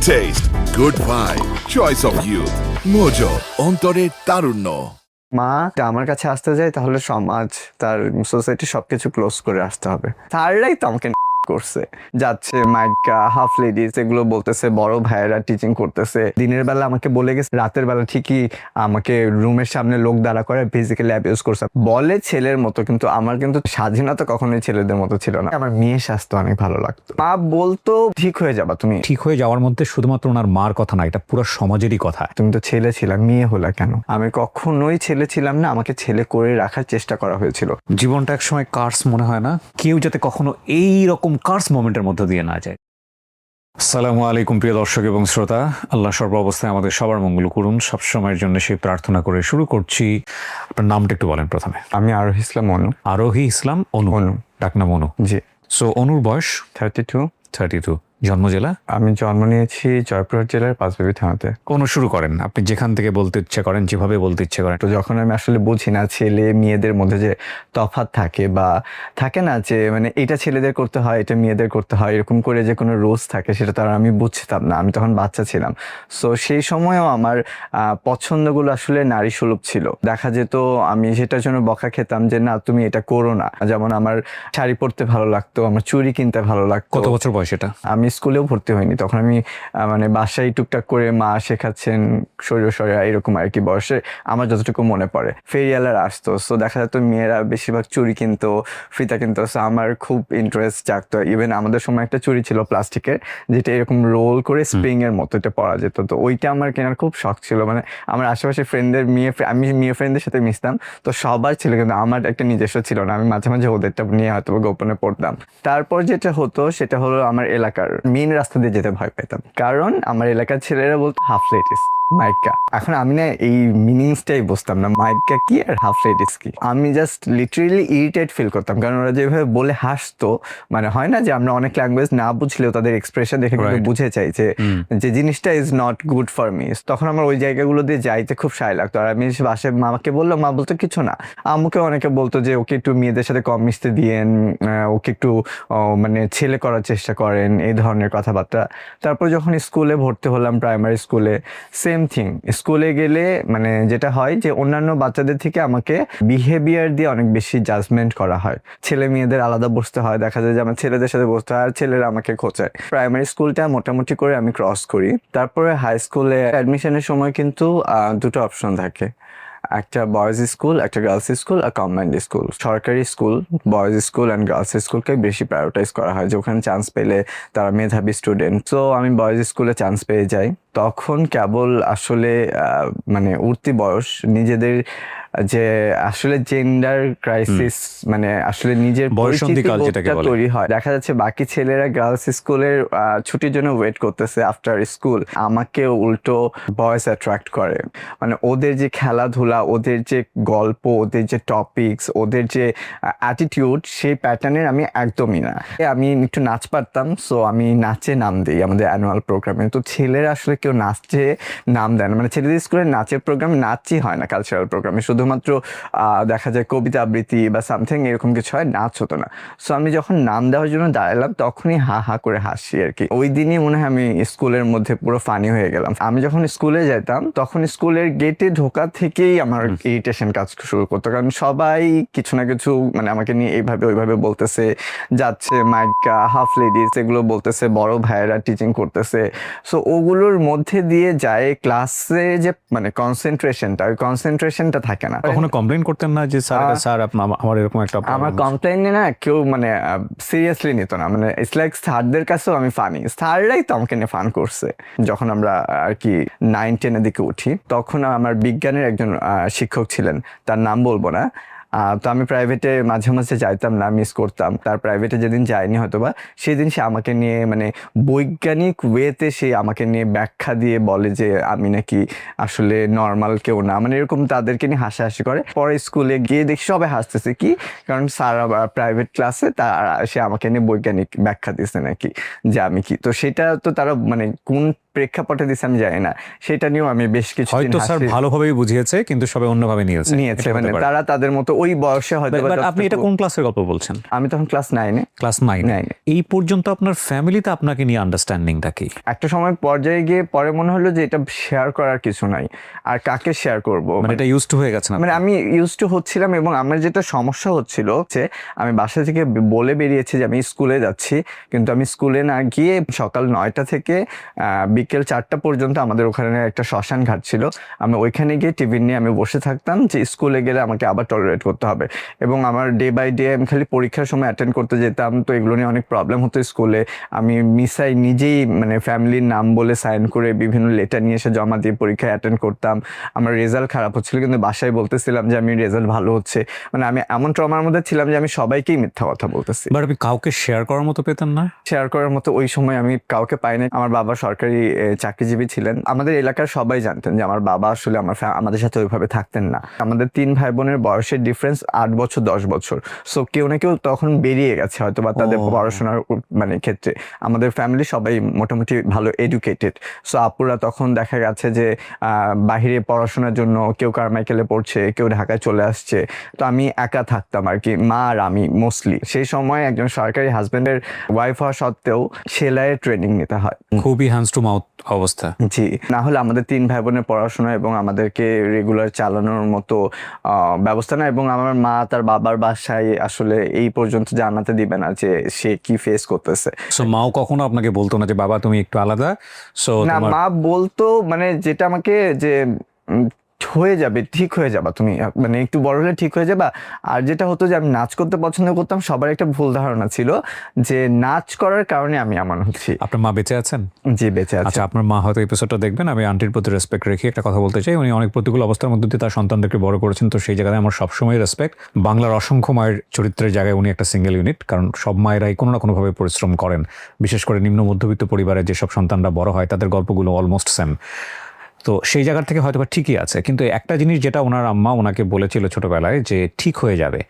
taste, good vibe, choice of youth, Mojo, অন্তরের তারুণ্য। মা আমার কাছে আসতে যায় তাহলে সমাজ তার সোসাইটি সবকিছু ক্লোজ করে আসতে হবে। তারাই তো আমাকে করছে, যাচ্ছে মাইকা হাফ লেডিস এগুলো বলতেছে, বড় ভাইয়েরা টিচিং করতেছে, দিনের বেলা আমাকে বলে গেছে, রাতের বেলা ঠিকই আমাকে রুমের সামনে লোক দাঁড়া করে ফিজিক্যালি অ্যাবিউজ করছে, বলে ছেলের মতো। কিন্তু আমার কিন্তু স্বাধীনতা কখনোই ছেলেদের মতো ছিল না। আমার মেয়ের স্বাস্থ্য অনেক ভালো লাগতো। মা বলতো ঠিক হয়ে যাবা তুমি। ঠিক হয়ে যাওয়ার মধ্যে শুধুমাত্র ওনার মার কথা না, এটা পুরো সমাজেরই কথা। তুমি তো ছেলে ছিলাম, মেয়ে হলা কেন? আমি কখনোই ছেলে ছিলাম না, আমাকে ছেলে করে রাখার চেষ্টা করা হয়েছিল। জীবনটা একসময় কার্স মনে হয় না, কেউ যাতে কখনো এই রকম কার্স মোমেন্টের মধ্যে দিয়ে না যায়। আসসালামু আলাইকুম প্রিয় দর্শক এবং শ্রোতা, আল্লাহ সর্ব অবস্থায় আমাদের সবার মঙ্গল করুন, সবসময়ের জন্য সেই প্রার্থনা করে শুরু করছি। আপনার নামটা একটু বলেন প্রথমে। আমি আরোহী ইসলাম অনু। আরোহী ইসলাম অনু। ডাকনাম অনু। জি। সো অনুর বয়স 32। জন্ম জেলা? আমি জন্ম নিয়েছি জয়পুরহাট জেলার পাঁচবিবি থানাতে। অনু শুরু করেন, আপনি যেখান থেকে বলতে ইচ্ছে করেন, যেভাবে বলতে ইচ্ছে করেন। তো যখন আমি আসলে বুঝি না ছেলে মেয়েদের মধ্যে যে তফাৎ থাকে, বা থাকে না যে মানে এটা ছেলেদের করতে হয় এটা মেয়েদের করতে হয়, এরকম করে যে কোনো রোজ থাকে, সেটা তার আমি বুঝতাম না, আমি তখন বাচ্চা ছিলাম। সো সেই সময়ও আমার পছন্দগুলো আসলে নারী সুলভ ছিল। দেখা যেত আমি সেটার জন্য বকা খেতাম যে না তুমি এটা করো না। যেমন আমার শাড়ি পরতে ভালো লাগতো, আমার চুড়ি কিনতে ভালো লাগতো। কত বছর বয়স এটা? আমি স্কুলেও ভর্তি হইনি তখন, আমি মানে বাসায় টুকটাক করে মা শেখাচ্ছেন শরীর এরকম আর কি বয়সে, আমার যতটুকু মনে পড়ে। ফেরিয়ালার আসতো, সো দেখা যেত মেয়েরা বেশিরভাগ চুড়ি কিনতো, ফিতা কিনতো। সো আমার খুব ইন্টারেস্ট জাগতো। ইভেন আমাদের সময় একটা চুড়ি ছিল প্লাস্টিকের, যেটা এরকম রোল করে স্প্রিং এর মতো এটা পরা যেত। তো ওইটা আমার কেনার খুব শখ ছিল। মানে আমার আশেপাশে ফ্রেন্ডদের আমি মেয়ে ফ্রেন্ডদের সাথে মিশতাম, তো সবার ছিল, কিন্তু আমার একটা নিজস্ব ছিল না। আমি মাঝে মাঝে ওদেরটা নিয়ে হয়তো গোপনে পড়তাম। তারপর যেটা হতো সেটা হলো আমার এলাকার মেইন রাস্তা দিয়ে যেতে ভয় পেতাম, কারণ আমার এলাকার ছেলেরা বলতো হাফ লেডিস মাইকা। এখন আমি না এই মিনিংসটাই বুঝতাম না, মাইকা কি আর হাফ লেডিস কি। আমি জাস্ট লিটারেলি ইরিটেট ফিল করতাম, কারণ ওরা যেভাবে বলে হাসতো, মানে হয় না যে আমরা অনেক ল্যাঙ্গুয়েজ না বুঝলেও তাদের এক্সপ্রেশন দেখে কিন্তু বুঝে চাই যে জিনিসটা is not good for me. তখন আমার ওই জায়গাগুলো দিয়ে যাইতে খুব সায় লাগতো। আর আমি বাসায় মামাকে বললাম, মা বলতো কিছু না। আম্মুকে অনেকে বলতো যে ওকে একটু মেয়েদের সাথে কম মিশতে দিয়েন, ওকে একটু মানে ছেলে করার চেষ্টা করেন, এই ধরনের কথাবার্তা। তারপর যখন স্কুলে ভর্তি হলাম, প্রাইমারি স্কুলে সেম থিং। স্কুলে গেলে মানে যেটা হয় যে অন্যান্য বাচ্চাদের থেকে আমাকে বিহেভিয়ার দিয়ে অনেক বেশি জাজমেন্ট করা হয়। ছেলে মেয়েদের আলাদা বসতে হয়, দেখা যায় যে আমার ছেলেদের সাথে বসতে হয়, আর ছেলেরা আমাকে খোঁচায়। প্রাইমারি স্কুলটা মোটামুটি করে আমি ক্রস করি। তারপরে হাই স্কুলে অ্যাডমিশনের সময় কিন্তু দুটো অপশন থাকে, একটা বয়েজ স্কুল, একটা গার্লস স্কুল, আর কম্বাইন্ড স্কুল। সরকারি school boys school and girls স্কুলকে বেশি প্রায়োরিটাইজ করা হয়, যে ওখানে চান্স পেলে তারা মেধাবী স্টুডেন্ট। তো আমি বয়েজ স্কুলে চান্স পেয়ে যাই। তখন কেবল আসলে মানে উঠতি বয়স, নিজেদের যে আসলে জেন্ডার ক্রাইসিস, মানে আসলে নিজের পরিচিতিটা তৈরি হয়। দেখা যাচ্ছে বাকি ছেলেরা গার্লস স্কুলের ছুটির জন্য ওয়েট করতেছে আফটার স্কুল, আমাকে উল্টো বয়েজ অ্যাট্রাক্ট করে। মানে ওদের যে খেলাধুলা, ওদের যে গল্প, ওদের যে টপিকস, ওদের যে অ্যাটিটিউড, সেই প্যাটার্নের আমি একদমই না। আমি একটু নাচ পারতাম, সো আমি নাচে নাম দিই আমাদের অ্যানুয়াল প্রোগ্রামে। তো ছেলেরা আসলে কেউ নাচে নাম দেয় না, মানে ছেলেদের স্কুলের নাচের প্রোগ্রামে নাচই হয় না, কালচারাল প্রোগ্রামে শুধুমাত্র দেখা যায় কবিতা আবৃত্তি বা সামথিং এরকম কিছু হয়, নাচ হতো না। সো আমি যখন নাম দেওয়ার জন্য দাঁড়ালাম তখনই হা হা করে হাসি আর কি। ওই দিনই মনে হয় আমি স্কুলের মধ্যে পুরো ফানি হয়ে গেলাম। আমি যখন স্কুলে যেতাম তখন স্কুলের গেটে ঢোকা থেকেই আমার ইরিটেশন কাজ শুরু করতো, কারণ সবাই কিছু না কিছু মানে আমাকে নিয়ে এইভাবে ওইভাবে বলতেছে, যাচ্ছে মাইকা হাফ লেডিস এগুলো বলতেছে, বড় ভাইয়েরা টিচিং করতেছে। সো ওগুলোর মধ্যে দিয়ে যায় ক্লাসে যে মানে কনসেন্ট্রেশনটা, ওই কনসেন্ট্রেশনটা থাকে না। কখনো কমপ্লেইন করতেন না যে স্যার আমার এরকম একটা? আমার কমপ্লেইন না কেউ মানে সিরিয়াসলি নিত না, মানে ইটস লাইক স্যারদের কাছেও আমি ফানি, স্যাররাই তো আমাকে নিয়ে ফান করছে। যখন আমরা আর কি 9-10 দিকে উঠি, তখন আমার বিজ্ঞানের একজন শিক্ষক ছিলেন, তার নাম বলবো না। তো আমি প্রাইভেটে মাঝে মাঝে যাইতাম না, মিস করতাম। তার প্রাইভেটে যেদিন যাইনি হয়তোবা, সেদিন সে আমাকে নিয়ে মানে বৈজ্ঞানিক ওয়েতে সে আমাকে নিয়ে ব্যাখ্যা দিয়ে বলে যে আমি নাকি আসলে নর্মাল কেউ না, মানে এরকম তাদেরকে নিয়ে হাসাহাসি করে। পরে স্কুলে গিয়ে দেখি সবাই হাসতেছে, কি কারণ স্যার প্রাইভেট ক্লাসে সে আমাকে নিয়ে বৈজ্ঞানিক ব্যাখ্যা দিচ্ছে নাকি যে আমি কি। তো সেটা তো তারা মানে কোন প্রেক্ষাপটে দিচ্ছে আমি জানি না, সেটা নিয়েও আমি বেশ কিছু হয়তো স্যার ভালোভাবেই বুঝিয়েছে কিন্তু সবাই অন্যভাবে নিয়েছে। মানে তারা তাদের মতো ওই বয়সে হয়তো। আপনি এটা কোন ক্লাসের গল্প বলছেন? আমি তখন ক্লাস 9-এ। ক্লাস 9 এই পর্যন্ত আপনার ফ্যামিলিতে আপনাকে নিয়ে আন্ডারস্ট্যান্ডিংটা কি? একটা সময় পর্যায়ে গিয়ে পরে মনে হলো যে এটা শেয়ার করার কিছু নাই, আর কাকে শেয়ার করব, মানে এটা ইউজ টু হয়ে গেছে না? মানে আমি ইউজ টু হচ্ছিলাম, এবং আমার যেটা সমস্যা হচ্ছিল যে আমি বাসা থেকে বলে বেরিয়েছি যে আমি স্কুলে যাচ্ছি, কিন্তু আমি স্কুলে না গিয়ে সকাল 9টা থেকে বিকেল 4টা পর্যন্ত আমাদের ওখানে একটা শ্মশান ঘাট ছিল, আমি ওইখানে গিয়ে টিফিন নিয়ে আমি বসে থাকতাম যে স্কুলে গেলে আমাকে আবার টলারেট করতে হবে। এবং আমার ডে বাই ডে আমি খালি পরীক্ষার সময় অ্যাটেন্ড করতে যেতাম, তো এগুলো নিয়ে অনেক প্রবলেম হতো স্কুলে। আমি মিসাই নিজেই মানে ফ্যামিলির নাম বলে সাইন করে বিভিন্ন লেটার নিয়ে এসে জমা দিয়ে পরীক্ষায় অ্যাটেন্ড করতাম। আমার রেজাল্ট খারাপ হচ্ছিল কিন্তু বাসায় বলতেছিলাম যে আমি রেজাল্ট ভালো হচ্ছে। মানে আমি এমন ট্রমার মধ্যে ছিলাম যে আমি সবাইকেই মিথ্যা কথা বলতেছি। বাট আপনি কাউকে শেয়ার করার মতো পেতেন না? শেয়ার করার মতো ওই সময় আমি কাউকে পাইনি। আমার বাবা সরকারি চাকরিজীবী ছিলেন। আমাদের এলাকার সবাই জানতেন যে আমার বাবা আসলে আমাদের সাথে ওইভাবে থাকতেন না। আমাদের 3 ভাই বোনের বয়সের ডিফারেন্স 8 বছর 10 বছর। সো কেউ না কেউ তখন বেরিয়ে গেছে হয়তো বা তাদের পড়াশোনার মানে ক্ষেত্রে। আমাদের ফ্যামিলি সবাই মোটামুটি ভালো এডুকেটেড। সো আপুরা তখন দেখা গেছে যে বাহিরে পড়াশোনার জন্য কেউ কারমাইকেলে পড়ছে, কেউ ঢাকায় চলে আসছে। তো আমি একা থাকতাম আর কি, মা আর আমি মোস্টলি। সেই সময় একজন সরকারি হাজবেন্ডের ওয়াইফ হওয়া সত্ত্বেও সেলাইয়ের ট্রেনিং নিতে হয়। খুবই হ্যান্ডস টু মাউথ অবস্থা। জি, না হলে আমাদের 3 ভাই বোনের পড়াশোনা এবং আমাদেরকে রেগুলার চালানোর মতো ব্যবস্থা না। এবং আমার মা তার বাবার বাসায় আসলে এই পর্যন্ত জানাতে দিবে না যে সে কি ফেস করতেছে। সো মাও কখনো আপনাকে বলতো না যে বাবা তুমি একটু আলাদা? সো না, মা বলতো মানে যেটা আমাকে যে হয়ে যাবে, ঠিক হয়ে যাবা তুমি, মানে একটু বড় হলে ঠিক হয়ে যাবা। আর যেটা হতো যে আমি নাচ করতে পছন্দ করতাম, সবার একটা ভুল ধারণা ছিল যে নাচ করার কারণে আমি এমন হচ্ছি। আপনার মা বেঁচে আছেন? জি, বেঁচে আছে। আচ্ছা, আপনার মা হয়তো এপিসোডটা দেখবেন। আমি আন্টির প্রতি রেসপেক্ট রেখে একটা কথা বলতে চাই। উনি অনেক প্রতিকূল অবস্থার মধ্যে দিয়ে তার সন্তানদেরকে বড় করেছেন, তো সেই জায়গায় আমার সবসময় রেসপেক্ট। বাংলার অসংখ্য মায়ের চরিত্রের জায়গায় উনি একটা সিঙ্গেল ইউনিট, কারণ সব মায়েরাই কোনো না কোনোভাবে পরিশ্রম করেন। বিশেষ করে নিম্ন মধ্যবিত্ত পরিবারে যেসব সন্তানরা বড় হয় তাদের গল্পগুলো অলমোস্ট সেম। তো সেই জায়গার থেকে হয়তো ঠিকই আছে, কিন্তু একটা জিনিস যেটা ওনার আম্মা ওনাকে বলেছিল ছোটবেলায় যে ঠিক হয়ে যাবে,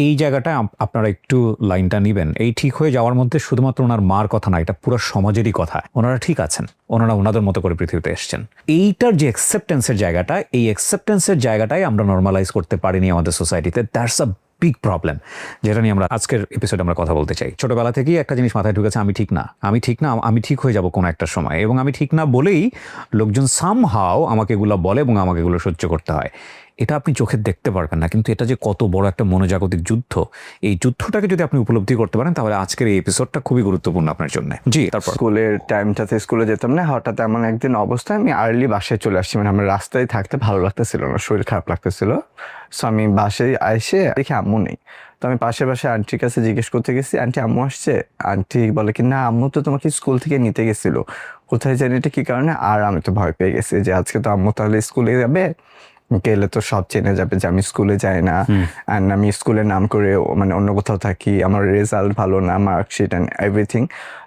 এই জায়গাটা আপনারা একটু লাইনটা নিবেন। এই ঠিক হয়ে যাওয়ার মধ্যে শুধুমাত্র ওনার মার কথা না, এটা পুরো সমাজেরই কথা। ওনারা ঠিক আছেন, ওনারা ওনাদের মতো করে পৃথিবীতে এসছেন। এইটার যে অ্যাকসেপ্টেন্সের জায়গাটা, এই অ্যাকসেপ্টেন্সের জায়গাটাই আমরা নর্মালাইজ করতে পারিনি আমাদের সোসাইটিতে। দ্যাটস আ বিগ প্রবলেম, যেটা নিয়ে আমরা আজকের এপিসোডে আমরা কথা বলতে চাই। ছোটবেলা থেকেই একটা জিনিস মাথায় ঢুকেছে, আমি ঠিক না, আমি ঠিক না, আমি ঠিক হয়ে যাব কোনো একটা সময়। এবং আমি ঠিক না বলেই লোকজন সামহাও আমাকে এগুলো বলে এবং আমাকে এগুলো সহ্য করতে হয়। এটা আপনি চোখে দেখতে পারবেন না, কিন্তু এটা যে কত বড় একটা মনোজাগতিক যুদ্ধ, এই যুদ্ধটাকে যদি আপনি উপলব্ধি করতে পারেন তাহলে আজকের এই এপিসোডটা খুবই গুরুত্বপূর্ণ আপনার জন্য। জি, তারপর স্কুলের টাইমটাতে স্কুলে যেতাম না, হঠাৎ এমন একদিন অবস্থায় আমি আর্লি বাসায় চলে আসছি। মানে আমার রাস্তায় থাকতে ভালো লাগতেছিল না, শরীর খারাপ লাগতেছিল। সো আমি বাসায় এসে দেখি আম্মু নেই। তো আমি পাশে আন্টির কাছে জিজ্ঞেস করতে গেছি, আন্টি আম্মু আসছে? আন্টি বলে কি না, আম্মু তো তোমাকে স্কুল থেকে নিতে গেছিল, কোথায় জানি এটা কি কারণে। আর আমি তো ভয় পেয়ে গেছি যে আজকে তো আম্মু তাহলে স্কুলে যাবে, গেলে তো সব চেনে যাবে যে আমি স্কুলে যাই না, অ্যান্ড আমি স্কুলের নাম করে মানে অন্য কোথাও থাকি, আমার রেজাল্ট ভালো না, মার্কশিট অ্যান্ড এভরিথিং।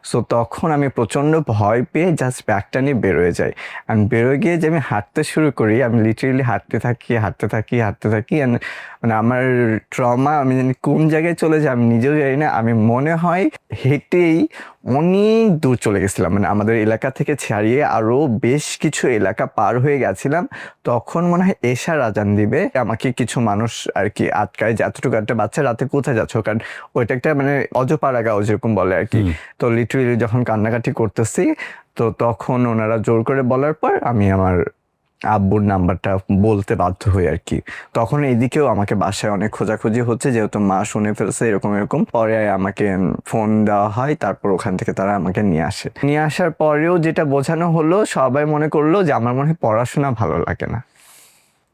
সো তখন আমি প্রচণ্ড ভয় পেয়ে জাস্ট ব্যাগটা নিয়ে বেরোয় যাই। অ্যান্ড বেরোয় গিয়ে যে আমি হাঁটতে শুরু করি, আমি লিটারেলি হাঁটতে থাকি অ্যান্ড মানে আমার ট্রমা আমি জানি কোন জায়গায় চলে যায় আমি নিজেও জানি না। আমি মনে হয় হেঁটেই অনেক দূর চলে গেছিলাম, মানে আমাদের এলাকা থেকে ছাড়িয়ে আরও বেশ কিছু এলাকা পার হয়ে গেছিলাম। তখন মনে হয় এশার আজান দিবে, আমাকে কিছু মানুষ আর কি আটকায় যে এতটুকু একটা বাচ্চা রাতে কোথায় যাচ্ছ, কারণ ওইটা একটা মানে অজপাড়া গাঁও যেরকম বলে আর কি। তো লিটারেলি যখন কান্নাকাটি করতেছি, তো তখন ওনারা জোর করে বলার পর আমি আমার আব্বুর নাম্বারটা বলতে বাধ্য হই আর কি। তখন এইদিকেও আমাকে বাসায় অনেক খোঁজাখুঁজি হচ্ছে, যেহেতু মা শুনে ফেলছে এরকম। পরে আমাকে ফোন দেওয়া হয়, তারপর ওখান থেকে তারা আমাকে নিয়ে আসে। নিয়ে আসার পরেও যেটা বোঝানো হলো, সবাই মনে করলো যে আমার মনে হয় পড়াশোনা ভালো লাগে না।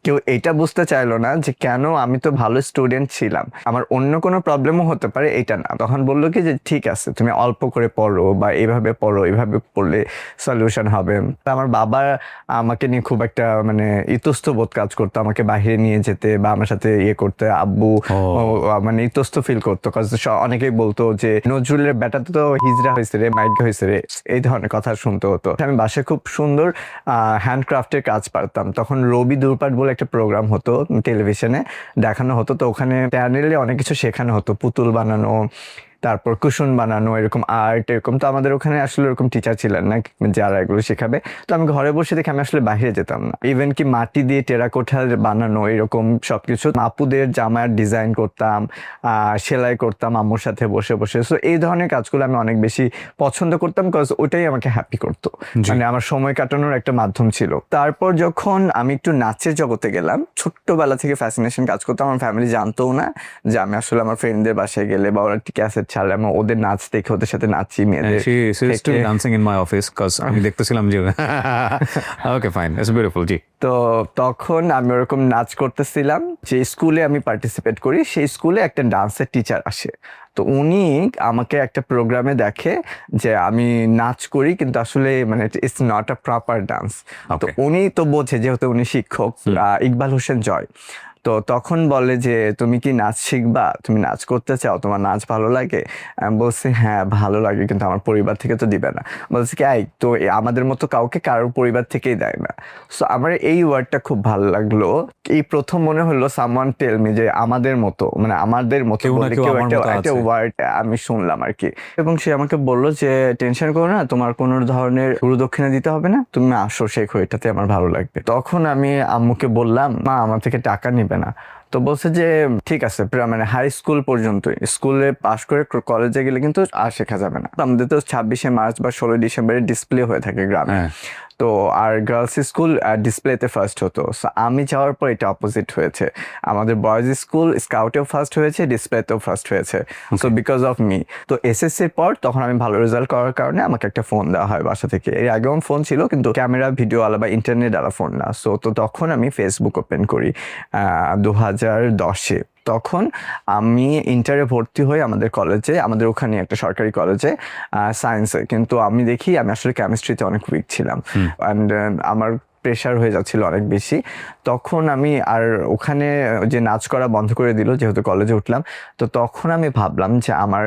কেউ এটা বুঝতে চাইলো না যে কেন, আমি তো ভালো স্টুডেন্ট ছিলাম, আমার অন্য কোনো প্রবলেমও হতে পারে, এটা না। তখন বললো কি যে ঠিক আছে তুমি অল্প করে পড়ো বা এইভাবে পড়ো, এইভাবে পড়লে সলিউশন হবে। আমার বাবা আমাকে নিয়ে খুব একটা মানে ইতস্ত বোধ কাজ করতো, আমাকে বাইরে নিয়ে যেতে বা আমার সাথে ইয়ে করতে। আব্বু মানে ইতস্ত ফিল করতো, কাজ অনেকেই বলতো যে নজরুলের বেটাতে তো হিজড়া হয়েছে রে, মাইগ্রা হয়েছে রে, এই ধরনের কথা শুনতে হতো। আমি বাসায় খুব সুন্দর হ্যান্ডক্রাফটের কাজ পারতাম। তখন রবি দূরপাঠ বলে একটা প্রোগ্রাম হতো, টেলিভিশনে দেখানো হতো। তো ওখানে প্যানেলে অনেক কিছু শেখানো হতো, পুতুল বানানো, তারপর কুশন বানানো, এরকম আর্ট, এরকম। তো আমাদের ওখানে আসলে এরকম টিচার ছিলেন না যারা এগুলো শেখাবে। তো আমি ঘরে বসে দেখে আমি আসলে বাইরে যেতাম না। ইভেন কি মাটি দিয়ে টেরাকোঠা বানানো, এরকম সবকিছু আপুদের জামার ডিজাইন করতাম, সেলাই করতাম আম্মুর সাথে বসে বসে। সো এই ধরনের কাজগুলো আমি অনেক বেশি পছন্দ করতাম, বিকজ ওটাই আমাকে হ্যাপি করতো, মানে আমার সময় কাটানোর একটা মাধ্যম ছিল। তারপর যখন আমি একটু নাচের জগতে গেলাম, ছোট্টবেলা থেকে ফ্যাসিনেশন কাজ করতাম। আমার ফ্যামিলি জানতোও না যে আমি আসলে আমার ফ্রেন্ডদের বাসায় গেলে বা ওরা ক্যাসেট ছাড়লে আমি ওদের নাচ দেখে ওদের সাথে নাচি মেয়েদের। Dancing in my office cause আমি দেখতেছিলাম যে ওকে ফাইন, ইটস বিউটিফুল। জি। তো তখন আমি ওরকম নাচ করতেছিলাম। যে স্কুলে আমি পার্টিসিপেট করি সেই স্কুলে একটা ডান্সের টিচার আসে। তো উনি আমাকে একটা প্রোগ্রামে দেখে যে আমি নাচ করি, কিন্তু আসলে মানে it's not a proper dance. তো উনি তো বোঝে, যেহেতু উনি শিক্ষক, ইকবাল হোসেন জয়। তো তখন বলে যে তুমি কি নাচ শিখবা, তুমি নাচ করতে চাও, তোমার নাচ ভালো লাগে? আমি বলছি হ্যাঁ ভালো লাগে, কিন্তু আমার পরিবার থেকে তো দিবে না। বলছি কি তো আমাদের মতো কাউকে কারোর পরিবার থেকেই দেয় না। সো আমার এই ওয়ার্ডটা খুব ভালো লাগলো। এই প্রথম মনে হলো সামওয়ান টেল মি যে আমাদের মতো, মানে আমাদের মতো একটা ওয়ার্ড আমি শুনলাম আর কি। এবং সে আমাকে বললো যে টেনশন করো না, তোমার কোনো ধরনের গুরুদক্ষিণা দিতে হবে না, তুমি আসো শেখো, এটাতে আমার ভালো লাগবে। তখন আমি আম্মুকে বললাম মা আমার থেকে টাকা নিবে না। তো বলছে যে ঠিক আছে, মানে হাই স্কুল পর্যন্ত, স্কুলে পাশ করে কলেজে গেলে কিন্তু আর শেখা যাবে না। আমাদের তো 26শে মার্চ বা 16 ডিসেম্বরে ডিসপ্লে হয়ে থাকে গ্রামে। তো আর গার্লস স্কুল ডিসপ্লেতে ফার্স্ট হতো। সো আমি যাওয়ার পর এটা অপোজিট হয়েছে, আমাদের বয়েজ স্কুল স্কাউটেও ফার্স্ট হয়েছে, ডিসপ্লেতেও ফার্স্ট হয়েছে। So because of me. তো এসএসসির পর তখন আমি ভালো রেজাল্ট করার কারণে আমাকে একটা ফোন দেওয়া হয় বাসা থেকে। এর আগেও ফোন ছিল, কিন্তু ক্যামেরা ভিডিও আলা বা ইন্টারনেট আলা ফোন না। সো তো তখন আমি ফেসবুক ওপেন করি 2010-এ। তখন আমি ইন্টারে ভর্তি হই আমাদের কলেজে, আমাদের ওখানে একটা সরকারি কলেজে সায়েন্সে। কিন্তু আমি দেখি আমি আসলে কেমিস্ট্রিতে অনেক উইক ছিলাম, অ্যান্ড আমার প্রেশার হয়ে যাচ্ছিল অনেক বেশি। তখন আমি আর ওখানে যে নাচ করা বন্ধ করে দিল, যেহেতু কলেজে উঠলাম। তো তখন আমি ভাবলাম যে আমার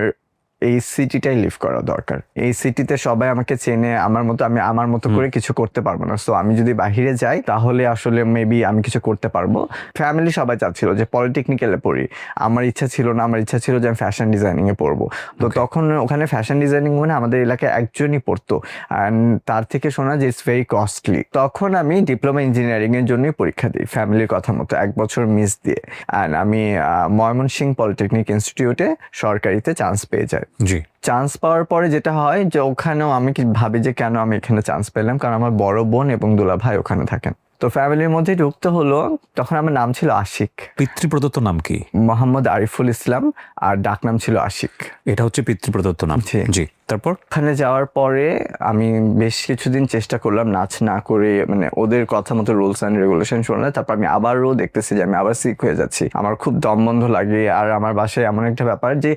এই সিটিটাই লিভ করা দরকার। এই সিটিতে সবাই আমাকে চেনে, আমার মতো আমি আমার মতো করে কিছু করতে পারবো না। সো আমি যদি বাহিরে যাই তাহলে আসলে মেবি আমি কিছু করতে পারবো। ফ্যামিলি সবাই চাচ্ছিল যে পলিটেকনিক্যালে পড়ি, আমার ইচ্ছা ছিল না। আমার ইচ্ছা ছিল যে আমি ফ্যাশন ডিজাইনিং এ পড়বো। তো তখন ওখানে ফ্যাশন ডিজাইনিং মানে আমাদের এলাকায় একজনই পড়তো, অ্যান্ড তার থেকে শোনা যে ইটস ভেরি কস্টলি। তখন আমি ডিপ্লোমা ইঞ্জিনিয়ারিং এর জন্যই পরীক্ষা দিই ফ্যামিলির কথা মতো, 1 বছর মিস দিয়ে। অ্যান্ড আমি ময়মনসিংহ পলিটেকনিক ইনস্টিটিউটে সরকারিতে চান্স পেয়ে যাই। জি। চান্স পাওয়ার পরে যেটা হয় যে ওখানেও আমি ভাবি যে কেন আমি এখানে চান্স পেলাম, কারণ আমার বড় বোন এবং দুলা ভাই ওখানে থাকেন। তো ফ্যামিলির মধ্যে ঢুকতে হলো। তখন আমার নাম ছিল আশিক। পিতৃপ্রদত্ত নাম কি? মোহাম্মদ আরিফুল ইসলাম, আর ডাকনাম ছিল আশিক। এটা হচ্ছে পিতৃপ্রদত্ত নাম। জি। তারপর ওখানে যাওয়ার পরে আমি বেশ কিছুদিন চেষ্টা করলাম নাচ না করে, মানে ওদের কথা মতো রুলস অ্যান্ড রেগুলেশন শুনলে। তারপর আমি আবারও দেখতেছি যে আমি আবার সিক হয়ে যাচ্ছি, আমার খুব দম বন্ধ লাগে। আর আমার বাসায় এমন একটা ব্যাপার যে